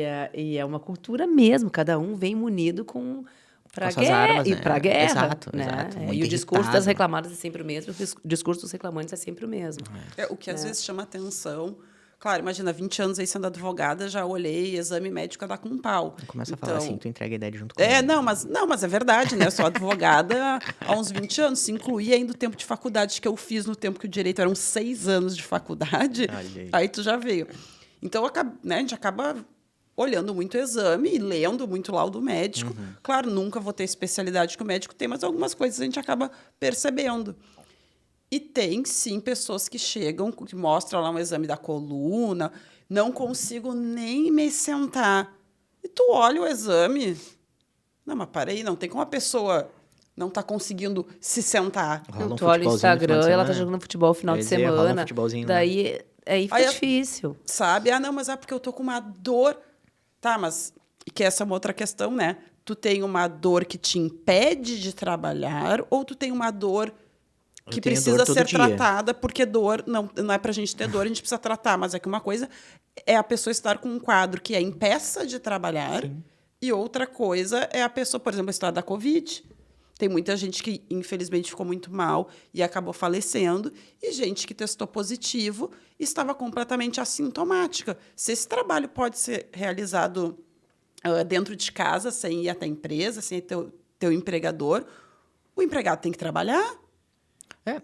é uma cultura mesmo, cada um vem munido para suas guerra, armas, e né? para guerra, Exato, né? exato. E Muito o discurso das irritado. reclamadas é sempre o mesmo, o discurso dos reclamantes é sempre o mesmo. O que às vezes chama atenção. Claro, imagina, 20 anos aí sendo advogada, já olhei exame médico a dar com um pau. Começa a falar assim, tu entrega a ideia junto com Não, mas é verdade, né? Eu sou advogada há uns 20 anos. Se incluir ainda o tempo de faculdade que eu fiz no tempo que o direito eram 6 anos de faculdade, aí tu já veio. Então, né, a gente acaba olhando muito o exame e lendo muito laudo médico. Claro, nunca vou ter a especialidade que o médico tem, mas algumas coisas a gente acaba percebendo. E tem, sim, pessoas que chegam, que mostram lá um exame da coluna, não consigo nem me sentar. E tu olha o exame... Não, mas peraí, não tem como a pessoa não tá conseguindo se sentar. Rola um Tu olha o futebolzinho no final de Instagram, ela tá semana. jogando futebol no final Eu ia de dizer, rola um semana. futebolzinho, Daí aí fica Aí difícil. Sabe? Ah, não, mas é porque eu tô com uma dor. Tá, mas... Que essa é uma outra questão, né? Tu tem uma dor que te impede de trabalhar ou tu tem uma dor que tenho precisa dor todo ser dia. tratada, porque dor não é pra gente ter dor, a gente precisa tratar. Mas é que uma coisa é a pessoa estar com um quadro que a impeça de trabalhar e outra coisa é a pessoa, por exemplo, a história da Covid. Tem muita gente que, infelizmente, ficou muito mal e acabou falecendo, e gente que testou positivo e estava completamente assintomática. Se esse trabalho pode ser realizado dentro de casa, sem ir até a empresa, sem teu empregador, o empregado tem que trabalhar.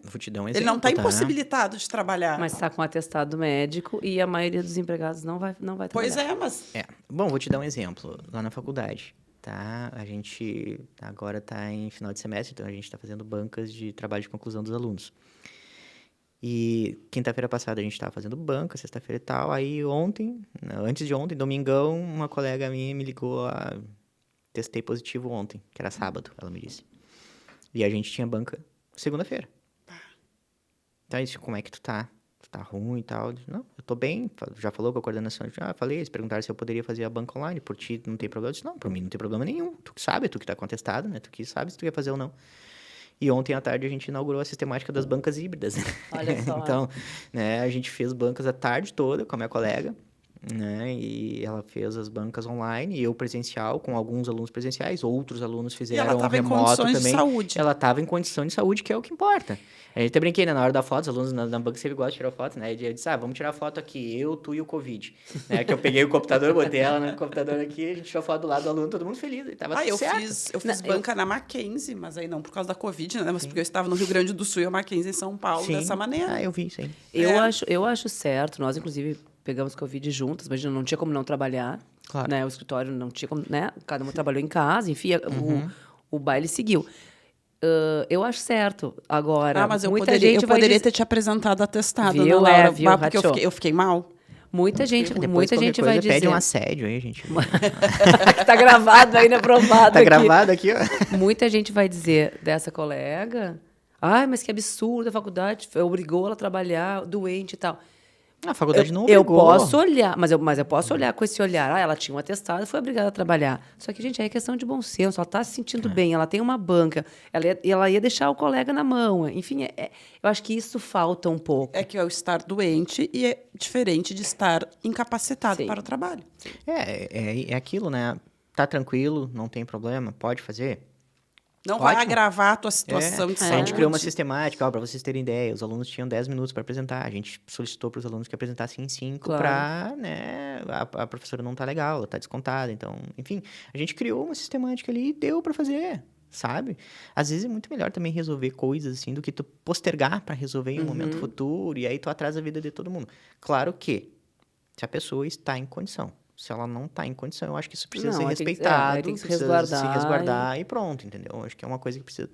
Vou te dar um Ele exemplo, não está tá? impossibilitado de trabalhar. Mas está com atestado médico e a maioria dos empregados não vai trabalhar. Pois é, mas... Bom, vou te dar um exemplo. Lá na faculdade, tá? A gente agora está em final de semestre, então a gente está fazendo bancas de trabalho de conclusão dos alunos. E quinta-feira passada a gente estava fazendo banca, sexta-feira e tal. Aí antes de ontem, domingão, uma colega minha me ligou, testei positivo ontem, que era sábado, ela me disse. E a gente tinha banca segunda-feira. Tá, isso, como é que tu tá? Tu tá ruim e tal? Eu disse, não, eu tô bem. Já falou com a coordenação? Já falei, eles perguntaram se eu poderia fazer a banca online. Por ti não tem problema? Eu disse, não, por mim não tem problema nenhum. Tu que sabe, tu que tá contestado, né? Tu que sabe se tu quer fazer ou não. E ontem à tarde a gente inaugurou a sistemática das bancas híbridas. Olha só. Então, né, a gente fez bancas a tarde toda com a minha colega, né? E ela fez as bancas online e eu presencial, com alguns alunos presenciais, outros alunos fizeram ela estava em remoto condições também. de saúde. Ela estava em condição de saúde, que é o que importa. A gente até brinquei, né? Na hora da foto, os alunos na banca sempre gostam de tirar foto, né? E eu disse, vamos tirar foto aqui, eu, tu e o Covid. Né? Que eu peguei o computador, botei ela no computador aqui, a gente tirou foto do lado do aluno, todo mundo feliz. E tava tudo certo. Eu fiz banca na Mackenzie, mas aí não por causa da Covid, né? Mas porque eu estava no Rio Grande do Sul e a Mackenzie em São Paulo, dessa maneira. Eu vi, sim. Eu acho certo, nós inclusive pegamos Covid juntas, mas não tinha como não trabalhar, Claro. né? O escritório não tinha como, né? Cada uma trabalhou em casa, enfim, o baile seguiu. Eu acho certo. Agora, Mas eu muita poderia, gente eu vai poderia dizer... ter te apresentado atestado, Viu? né, Laura? Viu, Porque rachou. eu fiquei mal. Muita gente Depois, vai coisa, dizer... pede um assédio aí, gente. Tá gravado ainda, aprovado Tá aqui. gravado aqui, ó. Muita gente vai dizer dessa colega... Ai, mas que absurdo, a faculdade obrigou ela a trabalhar doente e tal. A faculdade não Eu obrigou. posso olhar, mas eu posso olhar com esse olhar. Ela tinha um atestado e foi obrigada a trabalhar. Só que, gente, aí é questão de bom senso. Ela está se sentindo bem, ela tem uma banca. Ela ia deixar o colega na mão. Enfim, eu acho que isso falta um pouco. É que é o estar doente e é diferente de estar incapacitado para o trabalho. É aquilo, né? Tá tranquilo, não tem problema, pode fazer. Não vai agravar a tua situação de A saúde. gente criou uma sistemática, para vocês terem ideia, os alunos tinham 10 minutos para apresentar, a gente solicitou para os alunos que apresentassem em 5 Claro. para, né, a professora não tá legal, ela tá descontada, então, enfim, a gente criou uma sistemática ali e deu para fazer, sabe? Às vezes é muito melhor também resolver coisas assim do que tu postergar para resolver em um momento futuro e aí tu atrasa a vida de todo mundo. Claro que se a pessoa está em condição. Se ela não está em condição, eu acho que isso precisa ser Aí tem que- respeitado, tem que se precisa se resguardar resguardar e pronto, entendeu? Eu acho que é uma coisa que precisa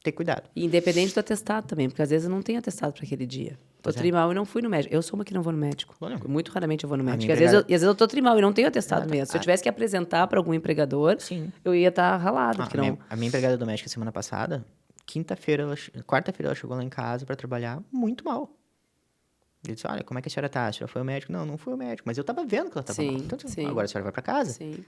ter cuidado. E independente do atestado também, porque às vezes eu não tenho atestado para aquele dia. Tô trimal e não fui no médico. Eu sou uma que não vou no médico. Olha. Muito raramente eu vou no médico. minha E às vezes eu tô trimal e não tenho atestado mesmo. Se eu Ah. tivesse que apresentar para algum empregador, Sim. eu ia estar ralado. Porque não... A minha empregada doméstica semana passada, quarta-feira ela chegou lá em casa para trabalhar muito mal. Eu disse, olha, como é que a senhora tá? A senhora foi ao médico? Não fui ao médico, mas eu tava vendo que ela tava Sim, mal. Então, sim. agora a senhora vai para casa. Sim.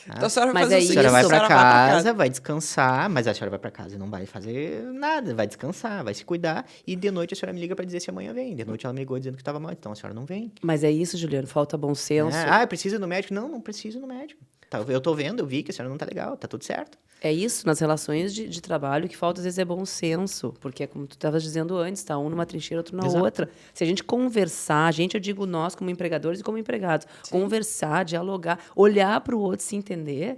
Então a senhora vai Mas fazer é o A seguinte, senhora vai isso. pra a senhora vai casa, vai descansar, mas a senhora vai pra casa e não vai fazer nada, vai descansar, vai se cuidar, e de noite a senhora me liga pra dizer se amanhã vem. De noite ela me ligou dizendo que tava mal, então a senhora não vem. Mas é isso, Juliano, falta bom senso. Ah, precisa ir no médico? Não, não preciso ir no médico. Tá, eu tô vendo, eu vi que a senhora não tá legal, tá tudo certo. É isso, nas relações de trabalho, que falta às vezes é bom senso, porque é como tu estavas dizendo antes, tá um numa trincheira, outro na Exato. outra. Se a gente conversar, eu digo nós como empregadores e como empregados, conversar, dialogar, olhar para o outro, se entender,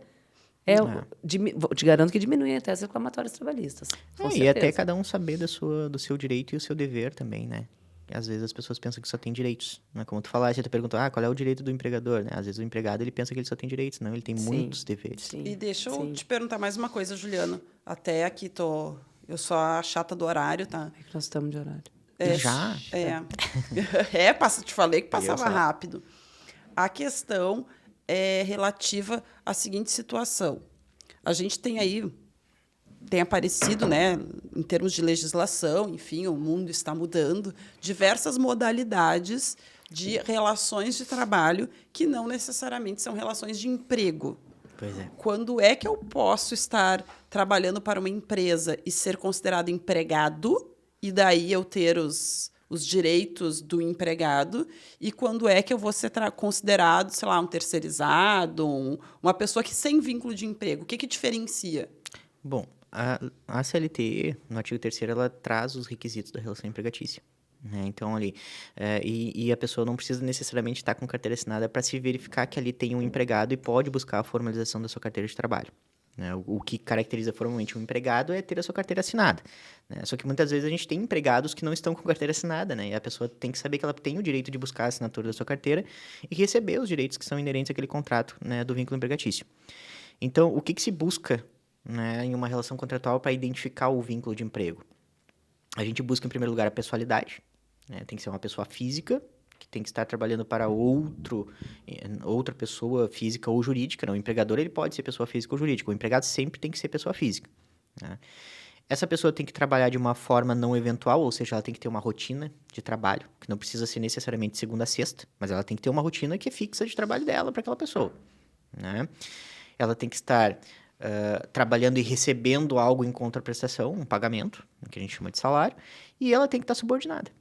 te garanto que diminui até as reclamatórias trabalhistas. Com E até certeza. cada um saber do seu direito e o seu dever também, né? Às vezes as pessoas pensam que só tem direitos, né? Como tu falaste, tu perguntou, qual é o direito do empregador, né? Às vezes o empregado, ele pensa que ele só tem direitos, não, ele tem Sim, muitos deveres. Sim, E deixa eu sim. te perguntar mais uma coisa, Juliano. Até aqui eu sou a chata do horário, tá? É que nós estamos de horário. Já? Te falei que passava só. rápido. A questão é relativa à seguinte situação. A gente tem aparecido, né, em termos de legislação, enfim, o mundo está mudando, diversas modalidades de relações de trabalho que não necessariamente são relações de emprego. Pois é. Quando é que eu posso estar trabalhando para uma empresa e ser considerado empregado, e daí eu ter os direitos do empregado, e quando é que eu vou ser considerado, sei lá, um terceirizado, uma pessoa que sem vínculo de emprego? O que diferencia? Bom, a CLT, no artigo 3º, ela traz os requisitos da relação empregatícia. Né? Então, ali, e a pessoa não precisa necessariamente estar com carteira assinada para se verificar que ali tem um empregado e pode buscar a formalização da sua carteira de trabalho. Né? O que caracteriza formalmente um empregado é ter a sua carteira assinada. Né? Só que muitas vezes a gente tem empregados que não estão com carteira assinada, né? E a pessoa tem que saber que ela tem o direito de buscar a assinatura da sua carteira e receber os direitos que são inerentes àquele contrato, né, do vínculo empregatício. Então, o que se busca, né, em uma relação contratual para identificar o vínculo de emprego? A gente busca, em primeiro lugar, a pessoalidade. Né? Tem que ser uma pessoa física, que tem que estar trabalhando para outra pessoa física ou jurídica. Não, o empregador ele pode ser pessoa física ou jurídica. O empregado sempre tem que ser pessoa física. Né? Essa pessoa tem que trabalhar de uma forma não eventual, ou seja, ela tem que ter uma rotina de trabalho, que não precisa ser necessariamente de segunda a sexta, mas ela tem que ter uma rotina que é fixa de trabalho dela para aquela pessoa. Né? Ela tem que estar trabalhando e recebendo algo em contraprestação, um pagamento, que a gente chama de salário, e ela tem que estar subordinada.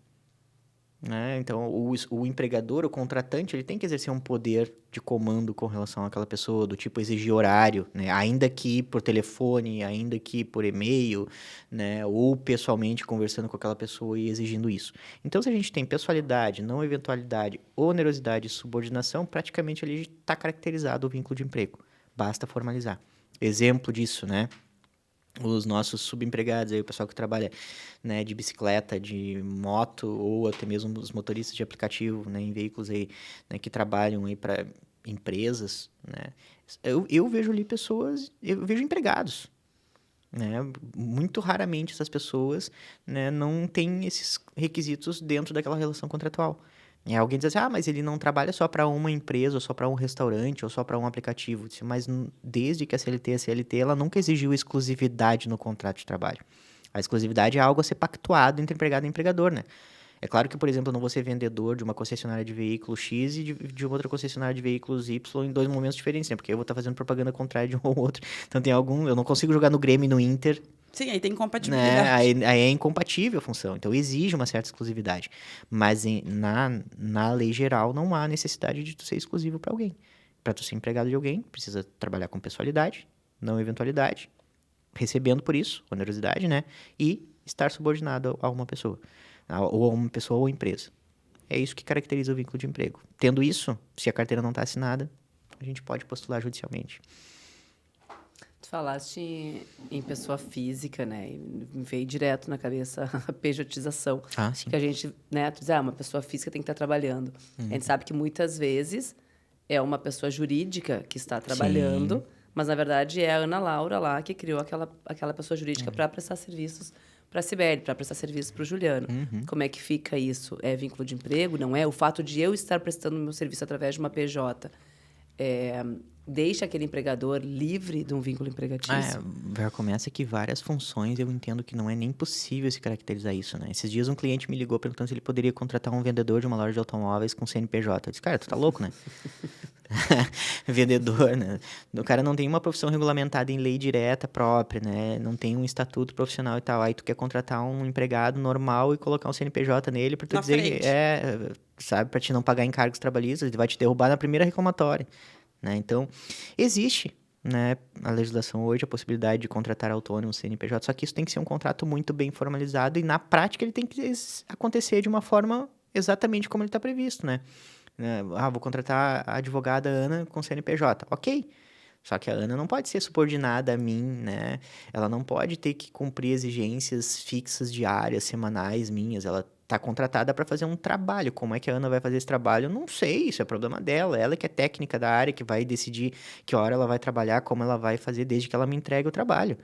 Né? Então, o empregador, o contratante, ele tem que exercer um poder de comando com relação àquela pessoa, do tipo exigir horário, né? Ainda que por telefone, ainda que por e-mail, né? Ou pessoalmente conversando com aquela pessoa e exigindo isso. Então, se a gente tem pessoalidade, não eventualidade, onerosidade e subordinação, praticamente ali está caracterizado o vínculo de emprego. Basta formalizar. Exemplo disso, né? Os nossos subempregados, aí, o pessoal que trabalha, né, de bicicleta, de moto, ou até mesmo os motoristas de aplicativo, né, em veículos aí, né, que trabalham aí para empresas, né, eu vejo ali pessoas, eu vejo empregados, né, muito raramente essas pessoas, né, não têm esses requisitos dentro daquela relação contratual. E alguém diz assim, mas ele não trabalha só para uma empresa, ou só para um restaurante, ou só para um aplicativo. Mas desde que a CLT, ela nunca exigiu exclusividade no contrato de trabalho. A exclusividade é algo a ser pactuado entre empregado e empregador, né? É claro que, por exemplo, eu não vou ser vendedor de uma concessionária de veículos X e de outra concessionária de veículos Y em dois momentos diferentes, né? Porque eu vou estar fazendo propaganda contrária de um ou outro. Então eu não consigo jogar no Grêmio e no Inter. Sim, aí tem incompatibilidade. Né? Aí é incompatível a função. Então, exige uma certa exclusividade. Mas na lei geral, não há necessidade de tu ser exclusivo para alguém. Para tu ser empregado de alguém, precisa trabalhar com pessoalidade, não eventualidade, recebendo por isso, onerosidade, né? E estar subordinado a uma pessoa. Ou a uma pessoa ou empresa. É isso que caracteriza o vínculo de emprego. Tendo isso, se a carteira não está assinada, a gente pode postular judicialmente. Tu falaste em pessoa física, né? E me veio direto na cabeça a pejotização. Sim. Que a gente, né? Tu diz, uma pessoa física tem que estar trabalhando. A gente sabe que muitas vezes é uma pessoa jurídica que está trabalhando, mas na verdade é a Ana Laura lá que criou aquela pessoa jurídica para prestar serviços para a Cibele, para prestar serviços para o Juliano. Como é que fica isso? É vínculo de emprego? Não é? O fato de eu estar prestando meu serviço através de uma PJ deixa aquele empregador livre de um vínculo empregatício? Já começa que várias funções eu entendo que não é nem possível se caracterizar isso, né? Esses dias um cliente me ligou perguntando se ele poderia contratar um vendedor de uma loja de automóveis com CNPJ. Eu disse, cara, tu tá louco, né? vendedor, né? O cara não tem uma profissão regulamentada em lei direta própria, né? Não tem um estatuto profissional e tal. Aí tu quer contratar um empregado normal e colocar um CNPJ nele pra tu Na dizer frente. que sabe, pra te não pagar encargos trabalhistas, ele vai te derrubar na primeira reclamatória, né? Então, existe, né, a legislação hoje, a possibilidade de contratar autônomo CNPJ, só que isso tem que ser um contrato muito bem formalizado e na prática ele tem que acontecer de uma forma exatamente como ele está previsto, né? Vou contratar a advogada Ana com CNPJ. Ok. Só que a Ana não pode ser subordinada a mim, né? Ela não pode ter que cumprir exigências fixas diárias, semanais minhas. Ela está contratada para fazer um trabalho. Como é que a Ana vai fazer esse trabalho? Eu não sei, isso é problema dela. Ela que é técnica da área, que vai decidir que hora ela vai trabalhar, como ela vai fazer, desde que ela me entregue o trabalho.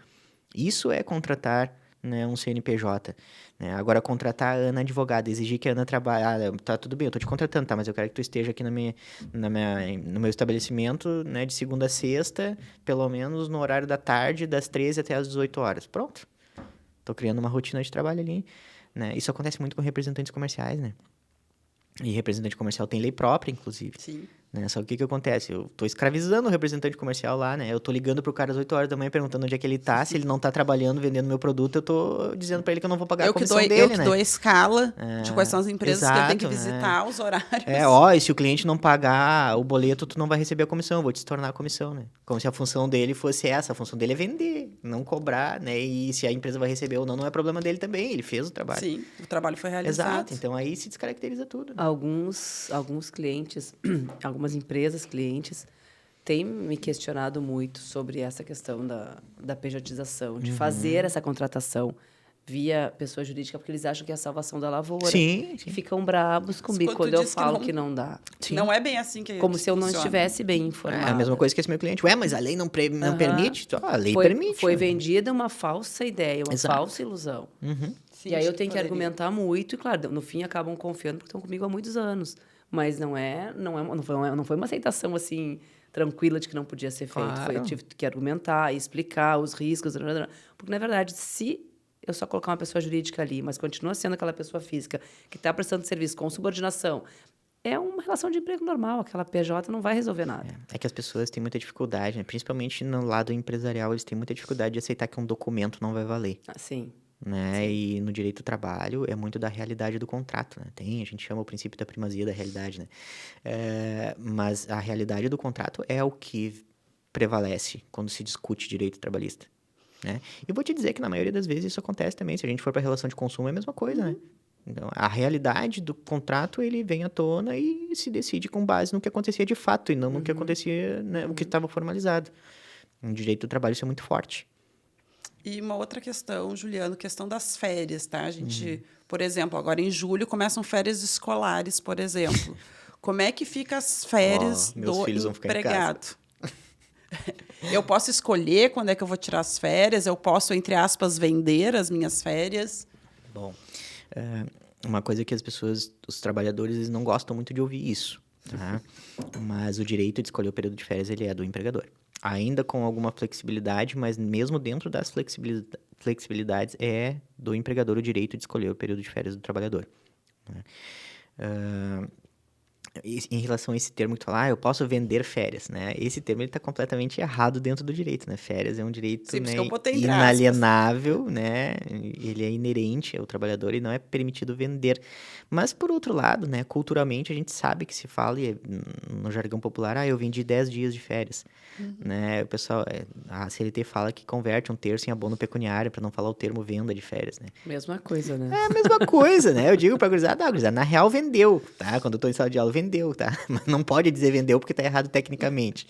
Isso é contratar, né, um CNPJ. Né? Agora, contratar a Ana advogada, exigir que a Ana trabalhe... tá tudo bem, eu tô te contratando, tá? Mas eu quero que tu esteja aqui no meu estabelecimento, né, de segunda a sexta, pelo menos no horário da tarde, das 13 até as 18 horas. Pronto. Tô criando uma rotina de trabalho ali, né? Isso acontece muito com representantes comerciais, né? E representante comercial tem lei própria, inclusive. Sim. Né? Só que o que acontece? Eu tô escravizando o representante comercial lá, né? Eu tô ligando pro cara às 8 horas da manhã perguntando onde é que ele tá. Se ele não tá trabalhando, vendendo meu produto, eu tô dizendo pra ele que eu não vou pagar a comissão dele, eu né? que dou a escala de quais são as empresas que ele tem que visitar, os horários. E se o cliente não pagar o boleto, tu não vai receber a comissão, eu vou te tornar a comissão, né? Como se a função dele fosse essa, a função dele é vender, não cobrar, né? E se a empresa vai receber ou não é problema dele também, ele fez o trabalho. Sim, o trabalho foi realizado. Exato, então aí se descaracteriza tudo. Né? Alguns clientes, algumas empresas clientes, têm me questionado muito sobre essa questão da pejotização, de fazer essa contratação via pessoa jurídica, porque eles acham que é a salvação da lavoura. Sim. E ficam bravos comigo quando eu falo que não dá. Sim. Não é bem assim que Como se eu não funciona. estivesse bem informada. É a mesma coisa que esse meu cliente. Mas a lei não permite? A lei permite. Foi né? vendida uma falsa ideia, uma Exato. falsa ilusão. Sim, E aí eu tenho que poderia. argumentar muito, e claro, no fim acabam confiando porque estão comigo há muitos anos. Mas não foi uma aceitação assim tranquila de que não podia ser feito. Claro. Eu tive que argumentar, explicar os riscos, porque na verdade, se eu só colocar uma pessoa jurídica ali, mas continua sendo aquela pessoa física que está prestando serviço com subordinação, é uma relação de emprego normal. Aquela PJ não vai resolver nada. É que as pessoas têm muita dificuldade, né? Principalmente no lado empresarial, eles têm muita dificuldade de aceitar que um documento não vai valer. Sim. Né? E no direito do trabalho é muito da realidade do contrato, né? A gente chama o princípio da primazia da realidade, né? Mas a realidade do contrato é o que prevalece quando se discute direito trabalhista, né? E vou te dizer que na maioria das vezes isso acontece também. Se a gente for para a relação de consumo é a mesma coisa, né? Então, a realidade do contrato, ele vem à tona e se decide com base no que acontecia de fato e não no que acontecia, né, o que estava formalizado. No direito do trabalho isso é muito forte. E uma outra questão, Juliano, questão das férias, tá? A gente, por exemplo, agora em julho começam férias escolares, por exemplo. Como é que fica as férias meus do filhos vão ficar em casa. empregado? Eu posso escolher quando é que eu vou tirar as férias? Eu posso, entre aspas, vender as minhas férias? Bom, uma coisa que os trabalhadores, eles não gostam muito de ouvir isso, tá? Mas o direito de escolher o período de férias, ele é do empregador. Ainda com alguma flexibilidade, mas mesmo dentro das flexibilidades, é do empregador o direito de escolher o período de férias do trabalhador. Né? Em relação a esse termo que tu fala, eu posso vender férias, né? Esse termo está completamente errado dentro do direito, né? Férias é um direito, Sim, né, eu botei entre inalienável, né? Ele é inerente ao trabalhador e não é permitido vender. Mas, por outro lado, né, culturalmente, a gente sabe que se fala, no jargão popular, eu vendi 10 dias de férias. Né? O pessoal, a CLT fala que converte um terço em abono pecuniário, para não falar o termo venda de férias, né? Mesma coisa, né? É a mesma coisa, né? Eu digo pra gurizada, gurizada, na real vendeu, tá? Quando eu tô em sala de aula, vendeu, tá? Mas não pode dizer vendeu porque tá errado tecnicamente,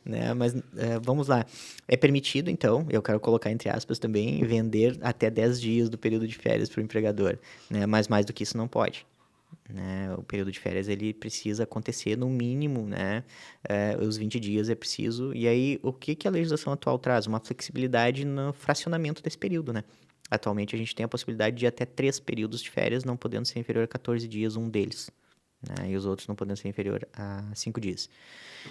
né? Mas vamos lá. É permitido, então, eu quero colocar entre aspas também, vender até 10 dias do período de férias pro empregador, né? Mas mais do que isso não pode. Né? O período de férias ele precisa acontecer no mínimo, né? Os 20 dias é preciso. E aí, o que a legislação atual traz? Uma flexibilidade no fracionamento desse período, né? Atualmente, a gente tem a possibilidade de até 3 períodos de férias, não podendo ser inferior a 14 dias, um deles. Né? E os outros não podendo ser inferior a 5 dias.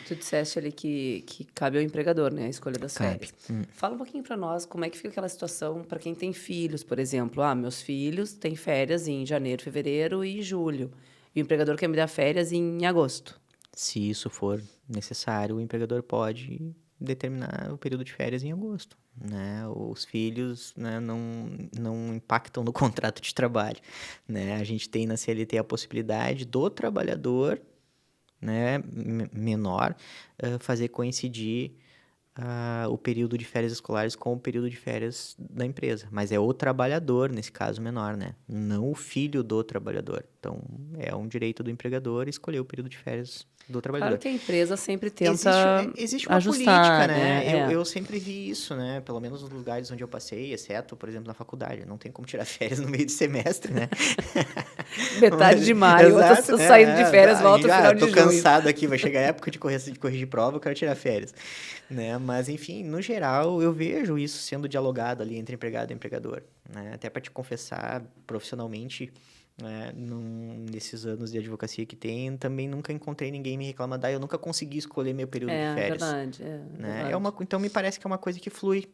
Tu disseste ali que cabe ao empregador, né? A escolha das Cabe. férias. Fala um pouquinho para nós como é que fica aquela situação para quem tem filhos, por exemplo. Meus filhos têm férias em janeiro, fevereiro e julho. E o empregador quer me dar férias em agosto. Se isso for necessário, o empregador pode determinar o período de férias em agosto, né? Os filhos, né, não impactam no contrato de trabalho, né? A gente tem na CLT a possibilidade do trabalhador, né, menor, fazer coincidir o período de férias escolares com o período de férias da empresa. Mas é o trabalhador, nesse caso, menor, né? Não o filho do trabalhador. Então, é um direito do empregador escolher o período de férias do trabalhador. Claro que a empresa sempre tenta Existe uma ajustar, política, né? né? Eu sempre vi isso, né? Pelo menos nos lugares onde eu passei, exceto, por exemplo, na faculdade. Não tem como tirar férias no meio de semestre, né? Metade de maio, eu Exato, tô né? saindo de férias, volto no final de tô junho. cansado aqui, vai chegar a época de corrigir prova, eu quero tirar férias, né? Mas, enfim, no geral, eu vejo isso sendo dialogado ali entre empregado e empregador, né? Até para te confessar, profissionalmente, né, nesses anos de advocacia que tem, também nunca encontrei ninguém me reclamando, eu nunca consegui escolher meu período de férias. Verdade, Né? verdade. Então, me parece que é uma coisa que flui.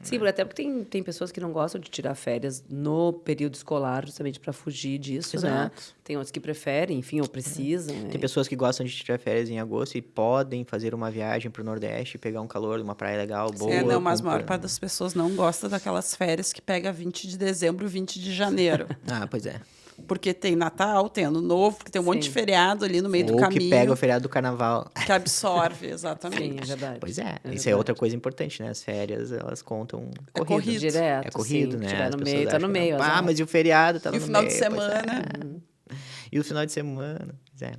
Sim, até porque tem pessoas que não gostam de tirar férias no período escolar, justamente para fugir disso, né? Exato. Tem outros que preferem, enfim, ou precisam. Tem pessoas que gostam de tirar férias em agosto e podem fazer uma viagem para o Nordeste, pegar um calor, uma praia legal, boa. Não, mas a maior parte das pessoas não gosta daquelas férias que pega 20 de dezembro, 20 de janeiro. Pois é. Porque tem Natal, tem Ano Novo, porque tem um monte de feriado ali no meio do Ou caminho. que pega o feriado do Carnaval. Que absorve, exatamente. Sim, é verdade. Pois é, isso verdade. é outra coisa importante, né? As férias, elas contam corrido. corrido. Direto, É corrido, sim, né? tiver As no pessoas meio, tá acham no que meio. não. azar. Mas e o feriado tá E o no final meio, de pois semana. E o final de semana, pois é.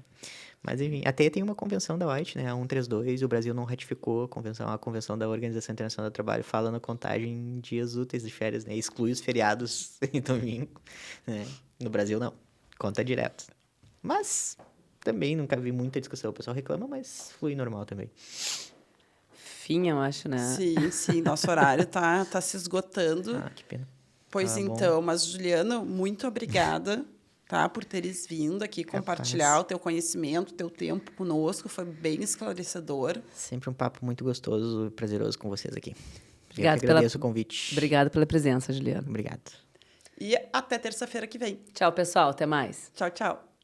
Mas, enfim, até tem uma convenção da OIT, né? A 132, o Brasil não ratificou a convenção da Organização Internacional do Trabalho, fala na contagem em dias úteis de férias, né? Exclui os feriados em domingo, né? No Brasil, não. Conta direto. Mas também nunca vi muita discussão. O pessoal reclama, mas flui normal também. Fim, eu acho, né? Sim, nosso horário tá se esgotando. Que pena. Pois Tá bom. então, mas Juliana, muito obrigada, tá, por teres vindo aqui compartilhar o teu conhecimento, o teu tempo conosco, foi bem esclarecedor. Sempre um papo muito gostoso e prazeroso com vocês aqui. Obrigada Eu que agradeço o convite. Obrigada pela presença, Juliana. Obrigado. E até terça-feira que vem. Tchau, pessoal. Até mais. Tchau, tchau.